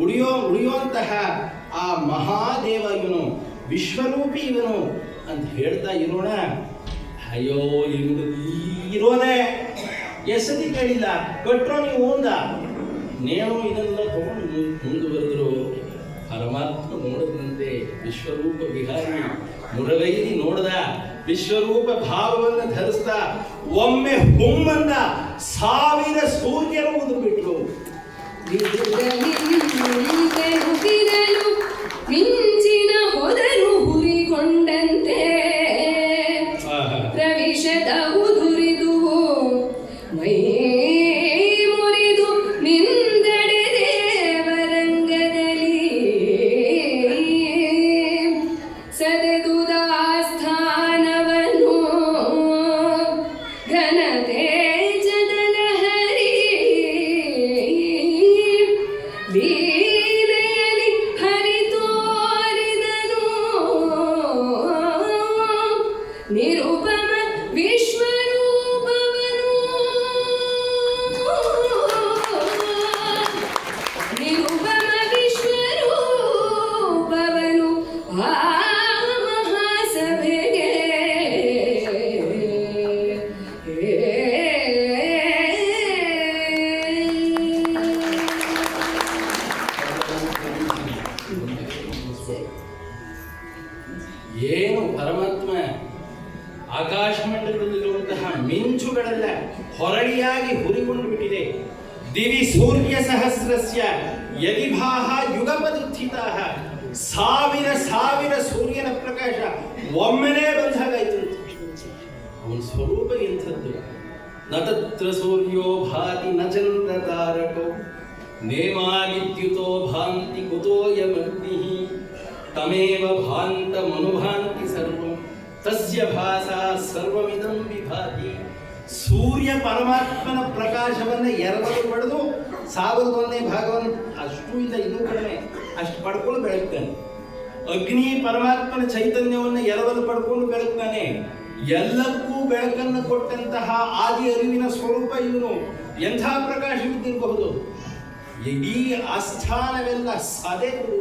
ಉಳಿಯುವಂತಹ ಆ ಮಹಾದೇವ ಇವನು, ವಿಶ್ವರೂಪಿ ಇವನು ಅಂತ ಹೇಳ್ತಾ ಇರೋಣ. ಅಯ್ಯೋ ಇರೋದೇ ಎಸತಿ ಕೇಳಿಲ್ಲ, ಕಟ್ರೋ ನೀವು ಒಂದ ನೇಣು ಇದೆಲ್ಲ ತಗೊಂಡು ಮುಂದುವರೆದ್ರು. ಪರಮಾತ್ಮ ನೋಡಿದಂತೆ ವಿಶ್ವರೂಪ ವಿಹಾರಿ ಮುರಗೈಲಿ ನೋಡ್ದ, ವಿಶ್ವರೂಪ ಭಾವವನ್ನು ಧರಿಸ್ದ. ಒಮ್ಮೆ ಹುಮ್ಮಂದ 1000 ಸೂರ್ಯರು ಉದುರು ಬಿಟ್ರು. ಮಿಂಚಿನ ಹೊದರು ಹುರಿಕೊಂಡಂತೆ ಪ್ರವಿಶದ ಉದುರಿದು ಮೈ ಮುರಿದು ನಿಂದಡೆ ದೇವರಂಗದಲ್ಲಿ ದಿವಿ ಸೂರ್ಯ ಸಹಸ್ರಸ್ಯ ಯದಿಭಾಹ ಯುಗಪದುತ್ಥಿತಾಃ. ಸಾವಿರ ಸೂರ್ಯನ ಪ್ರಕಾಶ ಒಮ್ಮೆನೇ ಬಂದಾಗಾಯ್ತು. ಅವನ ಸ್ವರೂಪ ಎಂಥದ್ದು. ನ ತತ್ರ ಸೂರ್ಯೋ ಭಾತಿ ನ ಚಂದ್ರ ತಾರಕೋ ನೇಮಾ ವಿದ್ಯುತೋ ಭಾಂತಿ ಕುತೋಯಮಗ್ನಿಃ ತಮೇವ ಭಾಂತಮನುಭಾಂತಿ ಸರ್ವಂ ತಸ್ಯ ಭಾಸಾ ಸರ್ವಮಿದಂ ವಿಭಾತಿ. ಸೂರ್ಯ ಪರಮಾತ್ಮನ ಪ್ರಕಾಶವನ್ನು ಎರವಲು ಪಡೆದು 1,001ನೇ ಭಾಗವನ್ನು ಅಷ್ಟು ಇಲ್ಲ, ಇನ್ನೂ ಕಡಿಮೆ ಅಷ್ಟು ಪಡ್ಕೊಂಡು ಬೆಳಗ್ತಾನೆ. ಅಗ್ನಿ ಪರಮಾತ್ಮನ ಚೈತನ್ಯವನ್ನು ಎರವಲು ಪಡ್ಕೊಂಡು ಬೆಳಗ್ತಾನೆ. ಎಲ್ಲಕ್ಕೂ ಬೆಳಕನ್ನು ಕೊಟ್ಟಂತಹ ಆದಿ ಅರಿವಿನ ಸ್ವರೂಪ ಇವನು. ಎಂಥ ಪ್ರಕಾಶವಿದ್ದಿರಬಹುದು. ಇಡೀ ಆಸ್ಥಾನವೆಲ್ಲ ಸದೆದು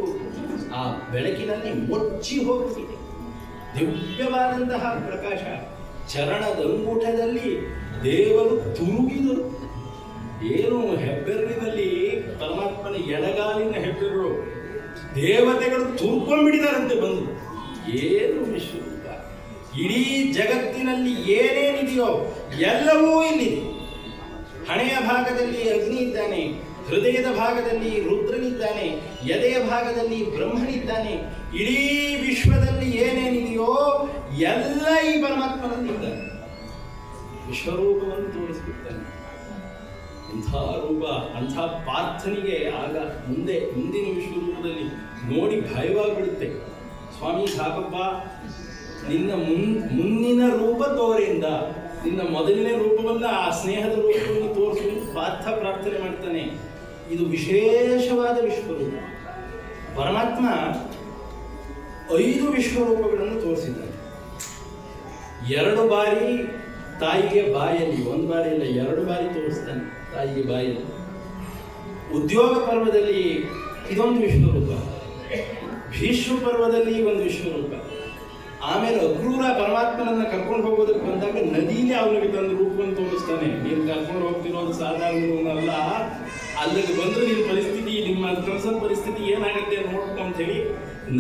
ಆ ಬೆಳಕಿನಲ್ಲಿ ಮುಚ್ಚಿ ಹೋಗುತ್ತಿದೆ. ದಿವ್ಯವಾದಂತಹ ಪ್ರಕಾಶ. ಚರಣದಂಗೂಠದಲ್ಲಿ ದೇವರು ತುರುಗಿದರು. ಏನು ಹೆಬ್ಬೆರಳಿನಲ್ಲಿ ಪರಮಾತ್ಮನ ಎಡಗಾಲಿನ ಹೆಬ್ಬೆರಳು ದೇವತೆಗಳು ತುರ್ಕೊಂಡ್ಬಿಟ್ಟಿದಾರಂತೆ ಬಂದು. ಏನು ವಿಶ್ವರೂಪ. ಇಡೀ ಜಗತ್ತಿನಲ್ಲಿ ಏನೇನಿದೆಯೋ ಎಲ್ಲವೂ ಇಲ್ಲಿದೆ. ಹಣೆಯ ಭಾಗದಲ್ಲಿ ಅಗ್ನಿ ಇದ್ದಾನೆ, ಹೃದಯದ ಭಾಗದಲ್ಲಿ ರುದ್ರನಿದ್ದಾನೆ, ಎದೆಯ ಭಾಗದಲ್ಲಿ ಬ್ರಹ್ಮನಿದ್ದಾನೆ. ಇಡೀ ವಿಶ್ವದಲ್ಲಿ ಏನೇನಿದೆಯೋ ಎಲ್ಲ ಈ ಪರಮಾತ್ಮನಲ್ಲಿ ಇದ್ದಾನೆ. ವಿಶ್ವರೂಪವನ್ನು ತೋರಿಸ್ಬಿಡ್ತಾನೆ. ಇಂಥ ರೂಪ, ಅಂಥ ಪಾರ್ಥನಿಗೆ ಆಗ ಮುಂದಿನ ವಿಶ್ವರೂಪದಲ್ಲಿ ನೋಡಿ ಭಯವಾಗಿಬಿಡುತ್ತೆ. ಸ್ವಾಮಿ ಸಾಕಪ್ಪ, ನಿನ್ನ ಮುಂದಿನ ರೂಪ ತೋರೆಯಿಂದ ನಿನ್ನ ಮೊದಲನೇ ರೂಪವನ್ನ, ಆ ಸ್ನೇಹದ ರೂಪವನ್ನು ತೋರಿಸಿ ಪಾರ್ಥ ಪ್ರಾರ್ಥನೆ ಮಾಡ್ತಾನೆ. ಇದು ವಿಶೇಷವಾದ ವಿಶ್ವರೂಪ. ಪರಮಾತ್ಮ 5 ವಿಶ್ವರೂಪಗಳನ್ನು ತೋರಿಸಿದ್ದಾನೆ. 2 ಬಾರಿ ತಾಯಿಗೆ ಬಾಯಲ್ಲಿ, 1 ಬಾರಿ ಇಲ್ಲ 2 ಬಾರಿ ತೋರಿಸ್ತಾನೆ ತಾಯಿಗೆ ಬಾಯಲ್ಲಿ. ಉದ್ಯೋಗ ಪರ್ವದಲ್ಲಿ ಇದೊಂದು ವಿಶ್ವರೂಪ, ಭೀಷ್ಮ ಪರ್ವದಲ್ಲಿ ಒಂದು ವಿಶ್ವರೂಪ. ಆಮೇಲೆ ಅಕ್ರೂರ ಪರಮಾತ್ಮನನ್ನ ಕರ್ಕೊಂಡು ಹೋಗೋದಕ್ಕೆ ಬಂದಾಗ ನದಿನೇ ಅವನಿಗೆ ತಂದು ರೂಪವನ್ನು ತೋರಿಸ್ತಾನೆ. ನೀನು ಕರ್ಕೊಂಡು ಹೋಗ್ತಿರೋದು ಸಾಧಾರಣವಲ್ಲ, ಅಲ್ಲಿಗೆ ಬಂದ್ರೆ ನಿಮ್ಮ ಪರಿಸ್ಥಿತಿ, ನಿಮ್ಮ ಕೆಲಸದ ಪರಿಸ್ಥಿತಿ ಏನಾಗುತ್ತೆ ನೋಡ್ಕೊ ಅಂತ ಹೇಳಿ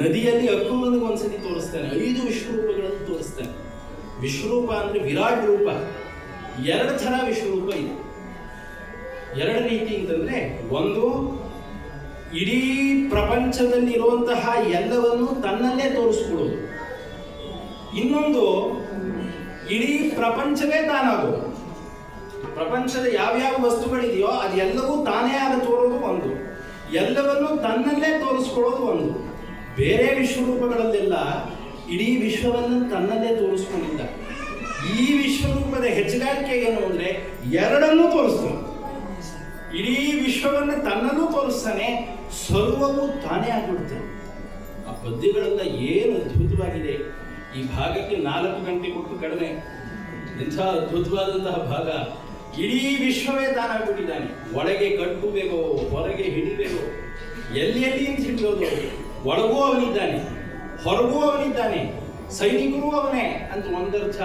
ನದಿಯಲ್ಲಿ ಅಕ್ರೂರನಿಗೆ ಒಂದ್ಸತಿ ತೋರಿಸ್ತಾನೆ. 5 ವಿಶ್ವರೂಪಗಳನ್ನು ತೋರಿಸ್ತಾನೆ. ವಿಶ್ವರೂಪ ಅಂದ್ರೆ ವಿರಾಟ್ ರೂಪ. 2 ಥರ ವಿಶ್ವರೂಪ ಇದೆ. 2 ರೀತಿ ಅಂತಂದ್ರೆ, ಒಂದು ಇಡೀ ಪ್ರಪಂಚದಲ್ಲಿರುವಂತಹ ಎಲ್ಲವನ್ನು ತನ್ನಲ್ಲೇ ತೋರಿಸ್ಕೊಡೋದು. ಇನ್ನೊಂದು ಇಡೀ ಪ್ರಪಂಚವೇ ತಾನಾಗೋದು. ಪ್ರಪಂಚದ ಯಾವ್ಯಾವ ವಸ್ತುಗಳಿದೆಯೋ ಅದೆಲ್ಲವೂ ತಾನೇ ಆಗ ತೋರೋದು ಒಂದು, ಎಲ್ಲವನ್ನೂ ತನ್ನಲ್ಲೇ ತೋರಿಸ್ಕೊಳ್ಳೋದು ಒಂದು. ಬೇರೆ ವಿಶ್ವರೂಪಗಳಲ್ಲೆಲ್ಲ ಇಡೀ ವಿಶ್ವವನ್ನು ತನ್ನಲ್ಲೇ ತೋರಿಸ್ಕೊಂಡಿದ್ದ. ಈ ವಿಶ್ವರೂಪದ ಹೆಚ್ಚುಗಾರಿಕೆ ಏನು ಅಂದ್ರೆ, 2 ತೋರಿಸ್ತಾನೆ. ಇಡೀ ವಿಶ್ವವನ್ನು ತನ್ನಲ್ಲೂ ತೋರಿಸ್ತಾನೆ, ಸರ್ವವೂ ತಾನೇ ಆಗ್ಬಿಡ್ತಾನೆ. ಆ ಪದ್ಯಗಳೆಲ್ಲ ಏನು ಅದ್ಭುತವಾಗಿದೆ. ಈ ಭಾಗಕ್ಕೆ 4 ಗಂಟೆ ಕೊಟ್ಟು ಕಡಿಮೆ. ಇಂಥ ಅದ್ಭುತವಾದಂತಹ ಭಾಗ. ಇಡೀ ವಿಶ್ವವೇ ತಾನಾಗ್ಬಿಟ್ಟಿದ್ದಾನೆ. ಒಳಗೆ ಕಟ್ಟುಬೇಕೋ, ಹೊರಗೆ ಹಿಡಿಬೇಕೋ, ಎಲ್ಲಿ ಹಿಡಿಯೋದು. ಒಳಗೂ ಅವನಿದ್ದಾನೆ, ಹೊರಗೂ ಅವನಿದ್ದಾನೆ, ಸೈನಿಕರೂ ಅವನೇ ಅಂತ ಒಂದರ್ಥ.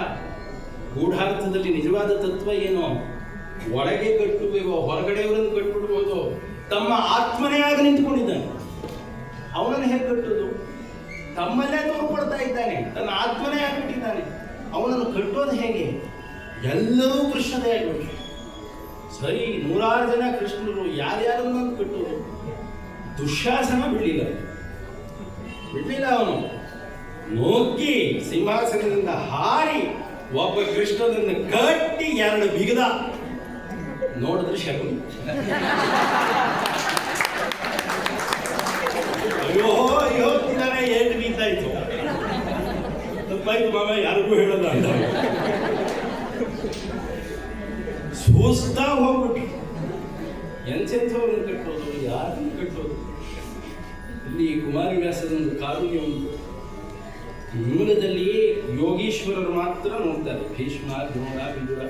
ಗೂಢಾರ್ಥದಲ್ಲಿ ನಿಜವಾದ ತತ್ವ ಏನೋ, ಒಳಗೆ ಕಟ್ಟುಬೇಕೋ, ಹೊರಗಡೆಯವರನ್ನು ಕಟ್ಬಿಡ್ಬೋದು. ತಮ್ಮ ಆತ್ಮನೇ ಆಗ ನಿಂತ್ಕೊಂಡಿದ್ದಾನೆ. ಅವನನ್ನು ಹೇಗೆ ಕಟ್ಟೋದು? ತಮ್ಮಲ್ಲೇ ತೋರ್ಪಡ್ತಾ ಇದ್ದಾನೆ, ತನ್ನ ಆತ್ಮನೇ ಆಗಿಬಿಟ್ಟಿದ್ದಾನೆ. ಅವನನ್ನು ಕಟ್ಟೋದು ಹೇಗೆ? ಎಲ್ಲರೂ ಕೃಷ್ಣದೇ ಆಗಬೇಕು. ಸರಿ, 100 ಜನ ಕೃಷ್ಣರು, ಯಾರ್ಯಾರನ್ನು ಕಟ್ಟೋದು? ದುಶ್ಯಾಸನ ಬಿಡಲಿಲ್ಲ. ಅವನು ನೋಕ್ಕಿ ಸಿಂಹಾಸನದಿಂದ ಹಾರಿ ಒಬ್ಬ ಕೃಷ್ಣನನ್ನು ಕಟ್ಟಿ 2 ಬಿಗದ. ನೋಡಿದ್ರೆ ಶಕುನಿ. ಅಯ್ಯೋ ತಿನ್ನಾನೆ ಏಟು ಬಿದ್ದಾಯ್ತು. ತಪ್ಪಾಯ್ತು ಮಾಮ, ಯಾರಿಗೂ ಹೇಳೋದು ಅಂತ ಸೋಸ್ತಾ ಹೋಗ್ಬಿಟ್ಟು ಎಂಥವ್ರನ್ನು ಕಟ್ಟೋದು, ಯಾರನ್ನು ಕಟ್ಟೋದು? ಇಲ್ಲಿ ಕುಮಾರವ್ಯಾಸದೊಂದು ಕಾರುಣ್ಯ ಉಂಟು. ಮೂಲದಲ್ಲಿ ಯೋಗೀಶ್ವರರು ಮಾತ್ರ ನೋಡ್ತಾರೆ, ಭೀಷ್ಮ, ದ್ರೋಣ, ವಿದುರ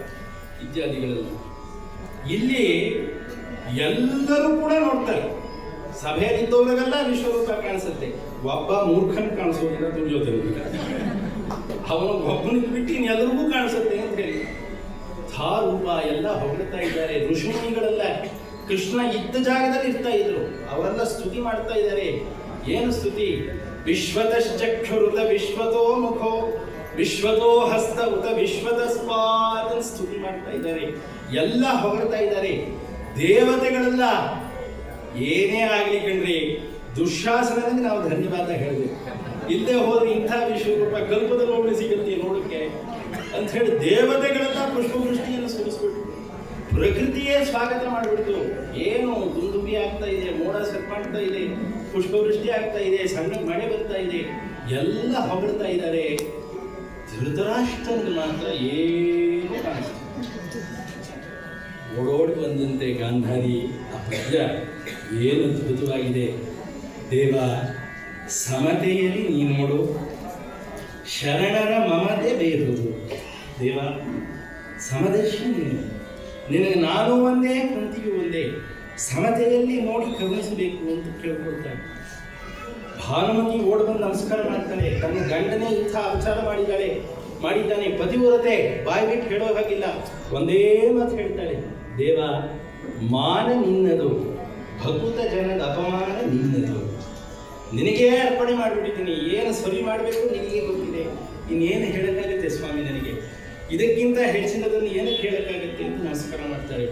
ಇತ್ಯಾದಿಗಳೆಲ್ಲ. ಇಲ್ಲಿ ಎಲ್ಲರೂ ಕೂಡ ನೋಡ್ತಾರೆ. ಸಭೆಯಲ್ಲಿದ್ದವರಿಗೆಲ್ಲ ವಿಶ್ವರೂಪ ಕಾಣಿಸುತ್ತೆ. ಒಬ್ಬ ಮೂರ್ಖನ್ ಕಾಣಿಸೋದಿಲ್ಲ, ದುರ್ಯೋಧನಿಗೆ. ಅವನು ಒಬ್ಬನಿಗೆ ಬಿಟ್ಟು ಎಲ್ಲರಿಗೂ ಕಾಣಿಸುತ್ತೆ ಅಂತ ಹೇಳಿ ಥಾ ರೂಪ ಎಲ್ಲ ಹೊಗಳ್ತಾ ಇದ್ದಾರೆ. ಋಷಿಮುನಿಗಳೆಲ್ಲ ಕೃಷ್ಣ ಇದ್ದ ಜಾಗದಲ್ಲಿ ಇರ್ತಾ ಇದ್ರು, ಅವರೆಲ್ಲ ಸ್ತುತಿ ಮಾಡ್ತಾ ಇದ್ದಾರೆ. ಏನು ಸ್ತುತಿ? ವಿಶ್ವತಶ್ಚಕ್ಷುರುತ ವಿಶ್ವತೋ ಮುಖೋ ವಿಶ್ವತೋ ಹಸ್ತ ಉತ ವಿಶ್ವತಸ್ಪಾತ್ ಸ್ತುತಿ ಮಾಡ್ತಾ ಇದ್ದಾರೆ. ಎಲ್ಲ ಹೊಗಳ್ತಾ ಇದ್ದಾರೆ. ದೇವತೆಗಳೆಲ್ಲ ಏನೇ ಆಗಲಿ ಕಣ್ರಿ, ದುಶ್ಯಾಸನಿಗೆ ನಾವು ಧನ್ಯವಾದ ಹೇಳಬೇಕು. ಇಲ್ಲದೆ ಹೋದ್ರೆ ಇಂಥ ವಿಶ್ವರೂಪ ಕಲ್ಪದಲ್ಲಿ ಒಬ್ಬಳು ಸಿಗುತ್ತೆ ನೋಡಕ್ಕೆ ಅಂತ ಹೇಳಿ ದೇವತೆಗಳೆಲ್ಲ ಪುಷ್ಪವೃಷ್ಟಿಯನ್ನು ಸುರಿಸ್ಬಿಟ್ಟು ಪ್ರಕೃತಿಯೇ ಸ್ವಾಗತ ಮಾಡಿಬಿಡ್ತು. ಏನು ದುಂದುಬಿ ಆಗ್ತಾ ಇದೆ, ಮೋಡ ಸರ್ಪಾಡ್ತಾ ಇದೆ, ಪುಷ್ಪವೃಷ್ಟಿ ಆಗ್ತಾ ಇದೆ, ಸಣ್ಣ ಮಳೆ ಬರ್ತಾ ಇದೆ, ಎಲ್ಲ ಹೊಗಳ್ತಾ ಇದ್ದಾರೆ. ಧೃತರಾಷ್ಟ್ರನಿಗೆ ಮಾತ್ರ ಏನು ಕಾಣಿಸ್ತು. ಓಡೋಡಿ ಬಂದಂತೆ ಗಾಂಧಾರಿ, ಆ ಪದ್ಯ ಏನು ಅದ್ಭುತವಾಗಿದೆ. ದೇವ, ಸಮತೆಯಲ್ಲಿ ನೀ ನೋಡು, ಶರಣರ ಮಮತೆ ಬೇರುವುದು. ದೇವ, ಸಮದರ್ಶಿ ನೀನು, ನಿನಗೆ ನಾನು ಒಂದೇ, ಕುಂತಿಯು ಒಂದೇ, ಸಮತೆಯಲ್ಲಿ ನೋಡಿ ಕರುಣಿಸಬೇಕು ಅಂತ ಕೇಳ್ಕೊಳ್ತಾನೆ. ಭಾನುಮತಿ ಓಡಿ ಬಂದು ನಮಸ್ಕಾರ ಮಾಡ್ತಾಳೆ. ತನ್ನ ಗಂಡನೇ ಇಂಥ ಅಪಚಾರ ಮಾಡಿದ್ದಾನೆ, ಪತಿವ್ರತೆ, ಬಾಯಿ ಬಿಟ್ಟು ಹೇಳೋ ಹಾಗಿಲ್ಲ, ಒಂದೇ ಮಾತು ಹೇಳ್ತಾಳೆ. ದೇವ, ಮಾನ ನಿನ್ನದು, ಭಕುತ ಜನದ ಅಪಮಾನ ನಿನ್ನದು. ನಿನಗೇ ಅರ್ಪಣೆ ಮಾಡಿಬಿಟ್ಟಿದ್ದೀನಿ, ಏನು ಸರಿ ಮಾಡಬೇಕು ನಿನಗೆ ಗೊತ್ತಿದೆ, ಇನ್ನೇನು ಹೇಳೋಕ್ಕಾಗುತ್ತೆ ಸ್ವಾಮಿ ನನಗೆ, ಇದಕ್ಕಿಂತ ಹೆಚ್ಚಿನದನ್ನು ಏನಕ್ಕೆ ಹೇಳೋಕ್ಕಾಗುತ್ತೆ ಅಂತ ನಮಸ್ಕಾರ ಮಾಡ್ತಾರೆ.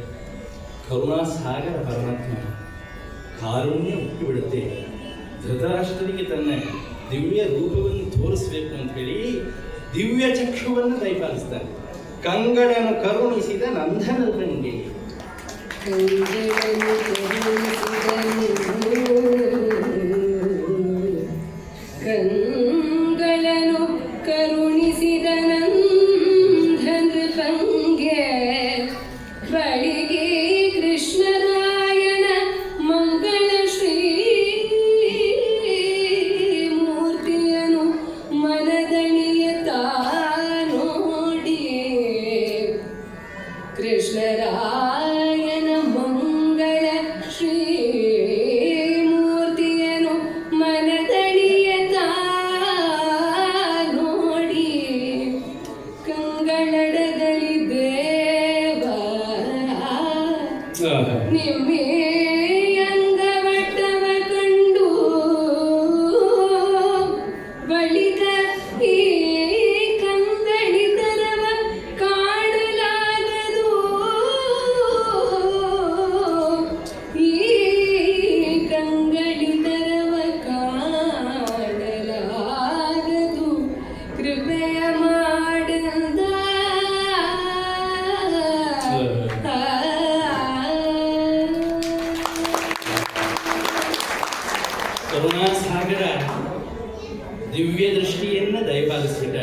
ಕರುಣಾಸಾಗರ ಪರಮಾತ್ಮ ಕಾರುಣ್ಯ ಹುಟ್ಟಿಬಿಡುತ್ತೆ. ಧೃತರಾಷ್ಟ್ರನಿಗೆ ತನ್ನ ದಿವ್ಯ ರೂಪವನ್ನು ತೋರಿಸಬೇಕು ಅಂತ ಹೇಳಿ ದಿವ್ಯ ಚಕ್ಷುವನ್ನು ದಯಪಾಲಿಸ್ತಾರೆ. ಕಂಗಳನು ಕರುಣಿಸಿದ ನಂದನಂಗೆ, ಕಂಗಳನು ಕರುಣಿಸಿದ ನಂದನೃಪಂಗೆ, ಬಳಿಗೆ ಕೃಷ್ಣರಾಯನ ಮಂಗಳ ಶ್ರೀ ಮೂರ್ತಿಯನು ಮನದಣಿಯ ನೋಡಿ. ಕೃಷ್ಣರಾಯನ ಮಂಗಳ ಶ್ರೀ ಮೂರ್ತಿಯನು ಮನದಣಿಯ ನೋಡಿ. ಕಂಗಳಡಗಲಿ ದೇವ ನಿಮ್ಮೇ ಅಂಗವಟ್ಟವ ಕಂಡು, ಬಳಿಕ ಈ ಕಂಗಳಿತರವ ಕಾಣಲಾಗದು. ಈ ಕಂಗಳಿತರವ ಕಾಣಲಾಗದು, ಕೃಪೆಯ ಮಾಡಂದ. ಕರುಣಾಸಾಗರ ದಿವ್ಯ ದೃಷ್ಟಿಯನ್ನು ದಯಪಾಲಿಸಿದ.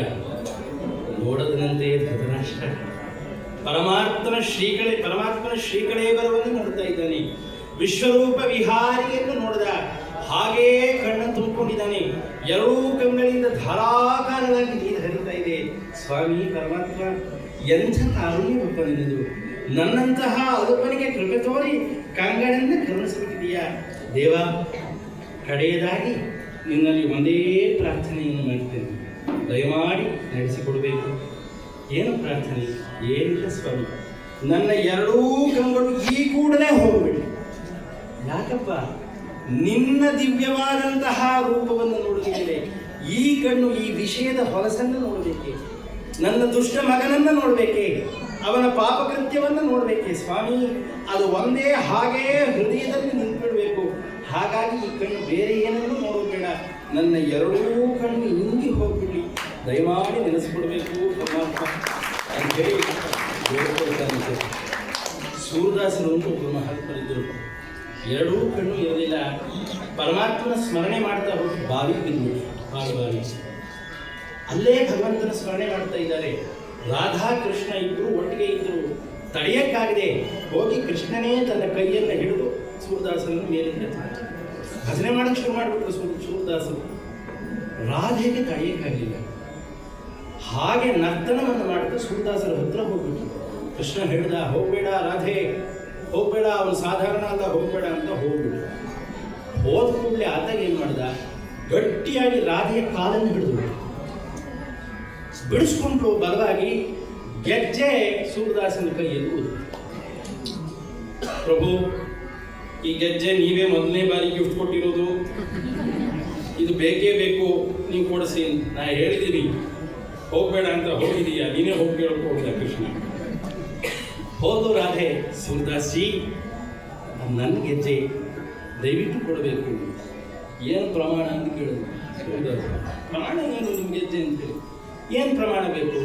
ನೋಡದನಂತೆ ಧೃತರಾಷ್ಟ್ರ ಪರಮಾತ್ಮನ ಶ್ರೀಕಳೇ ಬರುವನ್ನು ನೋಡ್ತಾ ಇದ್ದಾನೆ. ವಿಶ್ವರೂಪ ವಿಹಾರಿಯನ್ನು ನೋಡಿದ ಹಾಗೇ ಕಣ್ಣು ತುಂಬಿಕೊಂಡಿದ್ದಾನೆ. ಎರಡೂ ಕಣ್ಗಳಿಂದ ಧಾರಾಕಾರವಾಗಿ ನೀರು ಹರಿತಾ ಇದೆ. ಸ್ವಾಮಿ ಪರಮಾತ್ಮ, ಎಂಥ ಕಾರುಣ್ಯಪ್ಪ ನಿನ್ನದು. ನನ್ನಂತಹ ಅಲ್ಪನಿಗೆ ಕೃಪೆ ತೋರಿ ಕಂಗಳನ್ನು ಕರುಣಿಸಬೇಕಿದೆಯಾ. ದೇವ, ಕಡೆಯದಾಗಿ ನಿನ್ನಲ್ಲಿ ಒಂದೇ ಪ್ರಾರ್ಥನೆಯನ್ನು ಮಾಡ್ತೇನೆ, ದಯಮಾಡಿ ನಡೆಸಿಕೊಡಬೇಕು. ಏನು ಪ್ರಾರ್ಥನೆ? ಏನಿಲ್ಲ ಸ್ವಾಮಿ, ನನ್ನ ಎರಡೂ ಕಂಗಳು ಈ ಕೂಡಲೇ ಹೋಗಬೇಡಿ. ಯಾಕಪ್ಪ? ನಿನ್ನ ದಿವ್ಯವಾದಂತಹ ರೂಪವನ್ನು ನೋಡಲಿಕ್ಕೆ ಈ ಕಣ್ಣು ಈ ವಿಷಯದ ಹೊಲಸನ್ನು ನೋಡಬೇಕೆ, ನನ್ನ ದುಷ್ಟ ಮಗನನ್ನು ನೋಡಬೇಕೆ, ಅವನ ಪಾಪಕೃತ್ಯವನ್ನು ನೋಡಬೇಕೆ ಸ್ವಾಮಿ. ಅದು ಒಂದೇ ಹಾಗೇ ಹೃದಯದಲ್ಲಿ ನಿಂತ್ಬಿಡಬೇಕು. ಹಾಗಾಗಿ ಈ ಕಣ್ಣು ಬೇರೆ ಏನನ್ನೂ ನೋಡಬೇಡ, ನನ್ನ ಎರಡೂ ಕಣ್ಣು ಹಿಂಗಿ ಹೋಗ್ಬಿಡ್ಲಿ, ದಯಮಾಡಿ ನೆನೆಸ್ಕೊಡ್ಬೇಕು ಪರಮಾತ್ಮ ಅಂತ ಹೇಳಿ ಬೇಡ್ಕೊಳ್ತಾನಂತೆ. ಸೂರದಾಸರು ಅಂತ ಒಬ್ಬರು ಮಹಾತ್ಮರಿದ್ದರು. ಎರಡೂ ಕಣ್ಣು ಇರಲಿಲ್ಲ. ಪರಮಾತ್ಮನ ಸ್ಮರಣೆ ಮಾಡ್ತಾ ಹೋಗಿ ಬಾವಿ ಬಿದ್ದುಬಿಟ್ಟು ಬಾವಿ ಅಲ್ಲೇ ಭಗವಂತನ ಸ್ಮರಣೆ ಮಾಡ್ತಾ ಇದ್ದಾರೆ. ರಾಧಾ ಕೃಷ್ಣ ಇಬ್ಬರು ಒಟ್ಟಿಗೆ ಇದ್ದರು. ತಡೆಯಕ್ಕಾಗದೆ ಹೋಗಿ ಕೃಷ್ಣನೇ ತನ್ನ ಕೈಯನ್ನು ಹಿಡಿದು ಸೂರದಾಸರನ್ನು ಮೇಲೆ ಭಜನೆ ಮಾಡಕ್ಕೆ ಶುರು ಮಾಡಿಬಿಟ್ರು ಸೂರದಾಸರು. ರಾಧೆಗೆ ತಡೆಯಕ್ಕಾಗಲಿಲ್ಲ. ಹಾಗೆ ನರ್ತನವನ್ನು ಮಾಡಿದ್ರು. ಸೂರದಾಸರ ಹತ್ರ ಹೋಗ್ಬಿಟ್ಟು ಕೃಷ್ಣ ಹೇಳಿದ, ಹೋಗ್ಬೇಡ ರಾಧೆ, ಹೋಗ್ಬೇಡ, ಅವನು ಸಾಧಾರಣ ಅಲ್ಲ, ಹೋಗ್ಬೇಡ ಅಂತ ಹೋಗ್ಬಿಟ್ಟು ಹೋದ ಕೂಡಲೇ ಆತ ಏನು ಮಾಡ್ದ, ಗಟ್ಟಿಯಾಗಿ ರಾಧೆಯ ಕಾಲನ್ನು ಹಿಡಿದು ಬಿಡಿಸ್ಕೊಂಡು ಬಲವಾಗಿ ಗೆಜ್ಜೆ ಸೂರದಾಸನ ಕೈಯಲ್ಲಿ ಊದು. ಪ್ರಭು, ಈ ಗೆಜ್ಜೆ ನೀವೇ ಮೊದಲನೇ ಬಾರಿ ಗಿಫ್ಟ್ ಕೊಟ್ಟಿರೋದು, ಇದು ಬೇಕೇ ಬೇಕು, ನೀವು ಕೊಡಿಸಿ. ನಾ ಹೇಳಿದ್ದೀನಿ ಹೋಗ್ಬೇಡ ಅಂತ, ಹೋಗಿದೀಯಾ, ನೀನೇ ಹೋಗಿ ಕೇಳಕ್ಕೆ ಹೋಗಿದ ಕೃಷ್ಣ. ಹೋದು ರಾಧೆ, ಸೂರದಾಸ್ ಜಿ ನನ್ನ ಗೆಜ್ಜೆ ದಯವಿಟ್ಟು ಕೊಡಬೇಕು. ಏನು ಪ್ರಮಾಣ ಅಂತ ಕೇಳಿದ್ರು. ಹೌದಾ, ಪ್ರಮಾಣ ಏನು ನಿಮ್ಮ ಗೆಜ್ಜೆ ಅಂತೇಳಿ? ಏನು ಪ್ರಮಾಣ ಬೇಕು?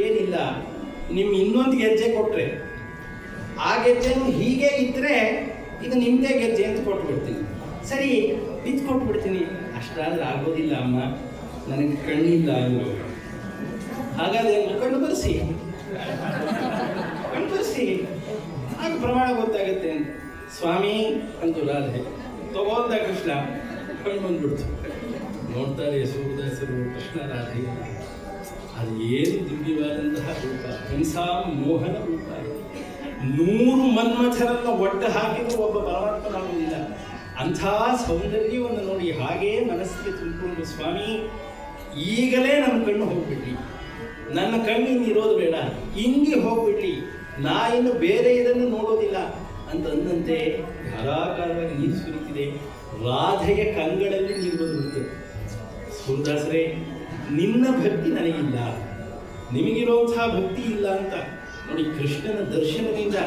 ಏನಿಲ್ಲ, ನಿಮ್ಮ ಇನ್ನೊಂದು ಗೆಜ್ಜೆ ಕೊಟ್ಟರೆ ಆ ಗೆಜ್ಜೆನೂ ಹೀಗೆ ಇದ್ದರೆ ಇದು ನಿಮ್ಮದೇ ಗೆಜ್ಜೆ ಅಂತ ಕೊಟ್ಬಿಡ್ತೀನಿ. ಸರಿ, ಬಿದ್ದು ಕೊಟ್ಬಿಡ್ತೀನಿ. ಅಷ್ಟಾದ್ರೆ ಆಗೋದಿಲ್ಲ ಅಮ್ಮ, ನನಗೆ ಕಣ್ಣಿಲ್ಲ ಅಂದರು. ಹಾಗಾದ್ರೆ ಕಣ್ಣು ಬರೆಸಿ ಆಗ ಪ್ರಮಾಣ ಗೊತ್ತಾಗುತ್ತೆ ಅಂತ. ಸ್ವಾಮಿ ಅಂತು ರಾಧೆ. ತಗೋಂದ ಕೃಷ್ಣ, ಕಣ್ಣು ಬಂದ್ಬಿಡ್ತು. ನೋಡ್ತಾರೆ ಸೂರ್ಯದಾಸರು ಕೃಷ್ಣ ರಾಧೆ. ಅದು ಏನು ದಿವ್ಯವಾದಂತಹ ರೂಪ, ಹಿಂಸಾ ಮೋಹನ ರೂಪ. 100 ಮನ್ಮಥರನ್ನು ಒಟ್ಟು ಹಾಕಿದ್ರು ಒಬ್ಬ ಪರಮಾತ್ಮನಾಗುವುದಿಲ್ಲ. ಅಂಥ ಸೌಂದರ್ಯವನ್ನು ನೋಡಿ ಹಾಗೇ ಮನಸ್ಸಿಗೆ ತುಂಬಿಕೊಂಡು, ಸ್ವಾಮಿ ಈಗಲೇ ನನ್ನ ಕಣ್ಣು ಹೋಗ್ಬಿಡ್ಲಿ, ನನ್ನ ಕಣ್ಣಿನ ಇರೋದು ಬೇಡ, ಹಿಂಗೆ ಹೋಗ್ಬಿಡ್ಲಿ, ನಾ ಇನ್ನು ಬೇರೆ ಇದನ್ನು ನೋಡೋದಿಲ್ಲ ಅಂತ ಅಂದಂತೆ ಧಾರಾಕಾರವಾಗಿ ನೀರು ಸುರಿತಿದೆ. ರಾಧೆಯ ಕಂಗಳಲ್ಲಿ ನೀರು ಬಂದ್ಬಿಡ್ತದೆ. ಸೂರ್ಯದಾಸರೇ, ನಿನ್ನ ಭಕ್ತಿ ನನಗಿಲ್ಲ, ನಿಮಗಿರುವಂತಹ ಭಕ್ತಿ ಇಲ್ಲ ಅಂತ ನೋಡಿ. ಕೃಷ್ಣನ ದರ್ಶನದಿಂದ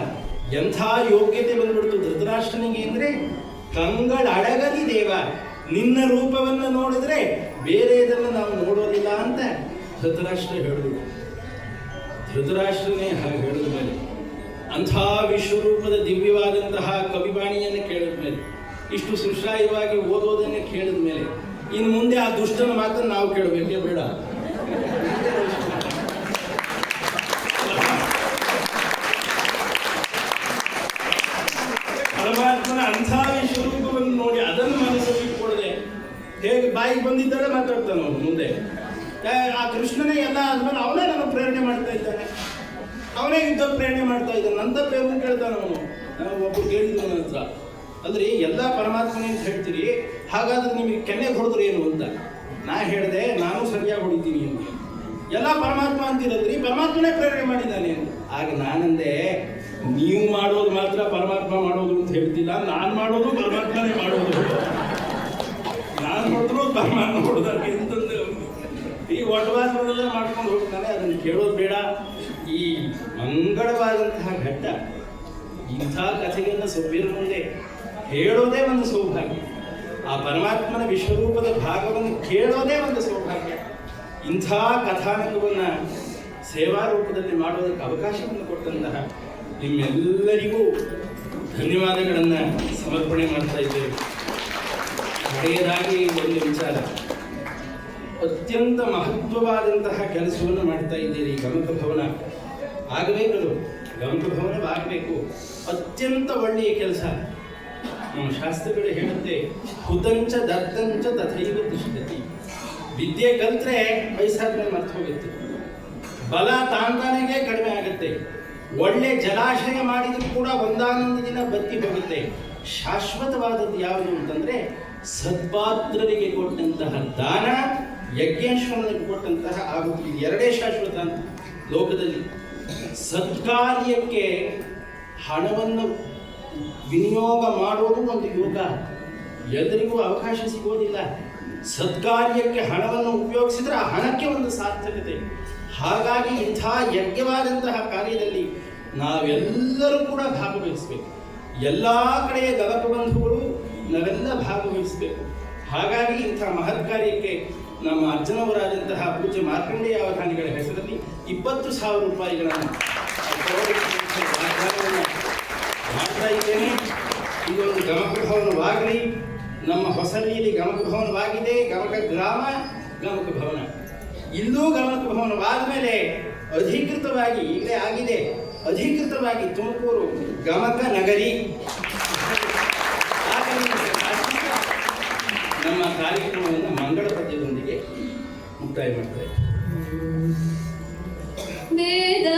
ಎಂಥ ಯೋಗ್ಯತೆ ಬಂದ್ಬಿಡ್ತು ಧೃತರಾಷ್ಟ್ರನಿಗೆ ಅಂದರೆ, ಕಂಗಳಡಗಲಿ ದೇವ, ನಿನ್ನ ರೂಪವನ್ನು ನೋಡಿದ್ರೆ ಬೇರೆ ಇದನ್ನು ನಾವು ನೋಡೋದಿಲ್ಲ ಅಂತ ಧೃತರಾಷ್ಟ್ರ ಹೇಳಿದ್ರು. ಧೃತರಾಷ್ಟ್ರನೇ ಹಾಗೆ ಹೇಳಿದ ಮೇಲೆ, ಅಂಥ ವಿಶ್ವರೂಪದ ದಿವ್ಯವಾದಂತಹ ಕವಿವಾಣಿಯನ್ನು ಕೇಳಿದ ಮೇಲೆ, ಇಷ್ಟು ಸುಶ್ರಾಯವಾಗಿ ಓದೋದನ್ನು ಕೇಳಿದ ಮೇಲೆ, ಇನ್ನು ಮುಂದೆ ಆ ದುಷ್ಟನ ಮಾತನ್ನು ನಾವು ಕೇಳಬೇಕೇ ಬೇಡ. ಪರಮಾತ್ಮನ ಅಂಥ ವಿಶ್ವರೂಪವನ್ನು ನೋಡಿ ಅದನ್ನು ಮನಸ್ಸಲ್ಲಿ ಇಟ್ಕೊಳ್ಳದೆ ಹೇಗೆ ಬಾಯಿಗೆ ಬಂದಿದ್ದರೆ ಮಾತಾಡ್ತಾನೆ ಅವನು ಮುಂದೆ. ಆ ಕೃಷ್ಣನೇ ಎಲ್ಲ ಆದ್ಮೇಲೆ ಅವನೇ ನಾನು ಪ್ರೇರಣೆ ಮಾಡ್ತಾ ಇದ್ದಾನೆ, ಅವನೇ ಯುದ್ಧ ಪ್ರೇರಣೆ ಮಾಡ್ತಾ ಇದ್ದಾನೆ. ನಂತ ಪ್ರೇರಣೆ ಕೇಳ್ತಾನೆ ಅವನು. ಒಬ್ಬರು ಕೇಳಿದ್ರು ನನ್ನ ಹತ್ರ, ಅಂದ್ರೆ ಎಲ್ಲ ಪರಮಾತ್ಮನೇ ಅಂತ ಹೇಳ್ತೀರಿ, ಹಾಗಾದ್ರೆ ನಿಮಗೆ ಕೆನ್ನೆ ಹೊಡೆದ್ರು ಏನು ಅಂತ. ನಾ ಹೇಳಿದೆ, ನಾನು ಸರಿಯಾಗಿ ಹೊಡಿತೀನಿ ಅಂತ. ಎಲ್ಲ ಪರಮಾತ್ಮ ಅಂತಿರದ್ರಿ, ಪರಮಾತ್ಮನೇ ಪ್ರೇರಣೆ ಮಾಡಿದ್ದಾನೆ ಅಂತ. ಆಗ ನಾನಂದೆ, ನೀವು ಮಾಡೋದು ಮಾತ್ರ ಪರಮಾತ್ಮ ಮಾಡೋದು ಅಂತ ಹೇಳ್ತಿಲ್ಲ, ನಾನು ಮಾಡೋದು ಪರಮಾತ್ಮನೇ ಮಾಡೋದು. ನಾನು ಹೊಡೆದ್ರು ಪರಮಾತ್ಮ ಹೊಡೆದಾಗೆ ಅಂತಂದ್ರೆ ಈ ಒಟ್ಟವಾದವನ್ನೆಲ್ಲ ಮಾಡ್ಕೊಂಡು ಹೋಗ್ತಾನೆ. ಅದನ್ನು ಕೇಳೋದು ಬೇಡ. ಈ ಮಂಗಳವಾದಂತಹ ಘಟ್ಟ, ಇಂಥ ಕಥೆಯನ್ನು ಸಭ್ಯರ ಮುಂದೆ ಹೇಳೋದೇ ಒಂದು ಸೌಭಾಗ್ಯ. ಆ ಪರಮಾತ್ಮನ ವಿಶ್ವರೂಪದ ಭಾಗವನ್ನು ಕೇಳೋದೇ ಒಂದು ಸೌಭಾಗ್ಯ. ಇಂಥ ಕಥಾನಕವನ್ನು ಸೇವಾ ರೂಪದಲ್ಲಿ ಮಾಡೋದಕ್ಕೆ ಅವಕಾಶವನ್ನು ಕೊಟ್ಟಂತಹ ನಿಮ್ಮೆಲ್ಲರಿಗೂ ಧನ್ಯವಾದಗಳನ್ನು ಸಮರ್ಪಣೆ ಮಾಡ್ತಾ ಇದ್ದೇವೆ. ಕಡೆಯದಾಗಿ ಒಂದು ವಿಚಾರ, ಅತ್ಯಂತ ಮಹತ್ವವಾದಂತಹ ಕೆಲಸವನ್ನು ಮಾಡ್ತಾ ಇದ್ದೀರಿ. ಗಮಕ ಭವನ ಆಗಬೇಕದು, ಗಮಕ ಭವನವಾಗಬೇಕು. ಅತ್ಯಂತ ಒಳ್ಳೆಯ ಕೆಲಸ. ನಮ್ಮ ಶಾಸ್ತ್ರಗಳು ಹೇಳುತ್ತೆ, ಹುತಂಚ ದತ್ತಂಚ ತಥೈವ ತಿಷ್ಠತಿ. ವಿದ್ಯೆ ಕಲ್ತ್ರೆ ವಯಸ್ಸಾದ್ಮೇಲೆ ಮರ್ತು ಹೋಗುತ್ತೆ, ಬಲ ತಾಂತಾನೆಗೆ ಕಡಿಮೆ ಆಗುತ್ತೆ. ಒಳ್ಳೆ ಜಲಾಶಯ ಮಾಡಿದರೂ ಕೂಡ ಒಂದಾನೊಂದು ದಿನ ಬತ್ತಿ ಹೋಗುತ್ತೆ. ಶಾಶ್ವತವಾದದ್ದು ಯಾವುದು ಅಂತಂದ್ರೆ ಸತ್ಪಾತ್ರರಿಗೆ ಕೊಟ್ಟಂತಹ ದಾನ, ಯಜ್ಞೇಶ್ವರನಿಗೆ ಕೊಟ್ಟಂತಹ ಆಹುತಿ, ಎರಡೇ ಶಾಶ್ವತ ಅಂತ ಲೋಕದಲ್ಲಿ. ಸತ್ಕಾರ್ಯಕ್ಕೆ ಹಣವನ್ನು ವಿನಿಯೋಗ ಮಾಡೋದು ಒಂದು ಯೋಗ, ಎಲ್ಲರಿಗೂ ಅವಕಾಶ ಸಿಗೋದಿಲ್ಲ. ಸತ್ಕಾರ್ಯಕ್ಕೆ ಹಣವನ್ನು ಉಪಯೋಗಿಸಿದ್ರೆ ಆ ಹಣಕ್ಕೆ ಒಂದು ಸಾರ್ಥಕತೆ. ಹಾಗಾಗಿ ಇಂಥ ಯಜ್ಞವಾದಂತಹ ಕಾರ್ಯದಲ್ಲಿ ನಾವೆಲ್ಲರೂ ಕೂಡ ಭಾಗವಹಿಸಬೇಕು. ಎಲ್ಲ ಕಡೆಯ ಗಲಕ ಬಂಧುಗಳು ನಾವೆಲ್ಲ ಭಾಗವಹಿಸಬೇಕು. ಹಾಗಾಗಿ ಇಂಥ ಮಹತ್ ಕಾರ್ಯಕ್ಕೆ ನಮ್ಮ ಅಜ್ಜನವರಾದಂತಹ ಪೂಜ್ಯ ಮಾರ್ಕಂಡೇಯ ಅವಧಾನಿಗಳ ಹೆಸರಲ್ಲಿ 20,000 ರೂಪಾಯಿಗಳನ್ನು ಮಾಡ್ತಾ ಇದ್ದೇನೆ. ಇದೊಂದು ಗಮಕ ಭವನವಾಗಲಿ. ನಮ್ಮ ಹೊಸಳ್ಳಿಯಲ್ಲಿ ಗಮಕ ಭವನವಾಗಿದೆ, ಗಮಕ ಗ್ರಾಮ ಗಮಕ ಭವನ. ಇಲ್ಲೂ ಗಮಕ ಭವನವಾದ ಮೇಲೆ ಅಧಿಕೃತವಾಗಿ, ಈಗಲೇ ಆಗಿದೆ, ಅಧಿಕೃತವಾಗಿ ತುಮಕೂರು ಗಮಕ ನಗರಿ. ನಮ್ಮ ಕಾರ್ಯಕ್ರಮವನ್ನು ಮಂಗಳ ಪದ್ಯದೊಂದಿಗೆ ಮುಕ್ತಾಯ ಮಾಡ್ತಾರೆ. ವೇದ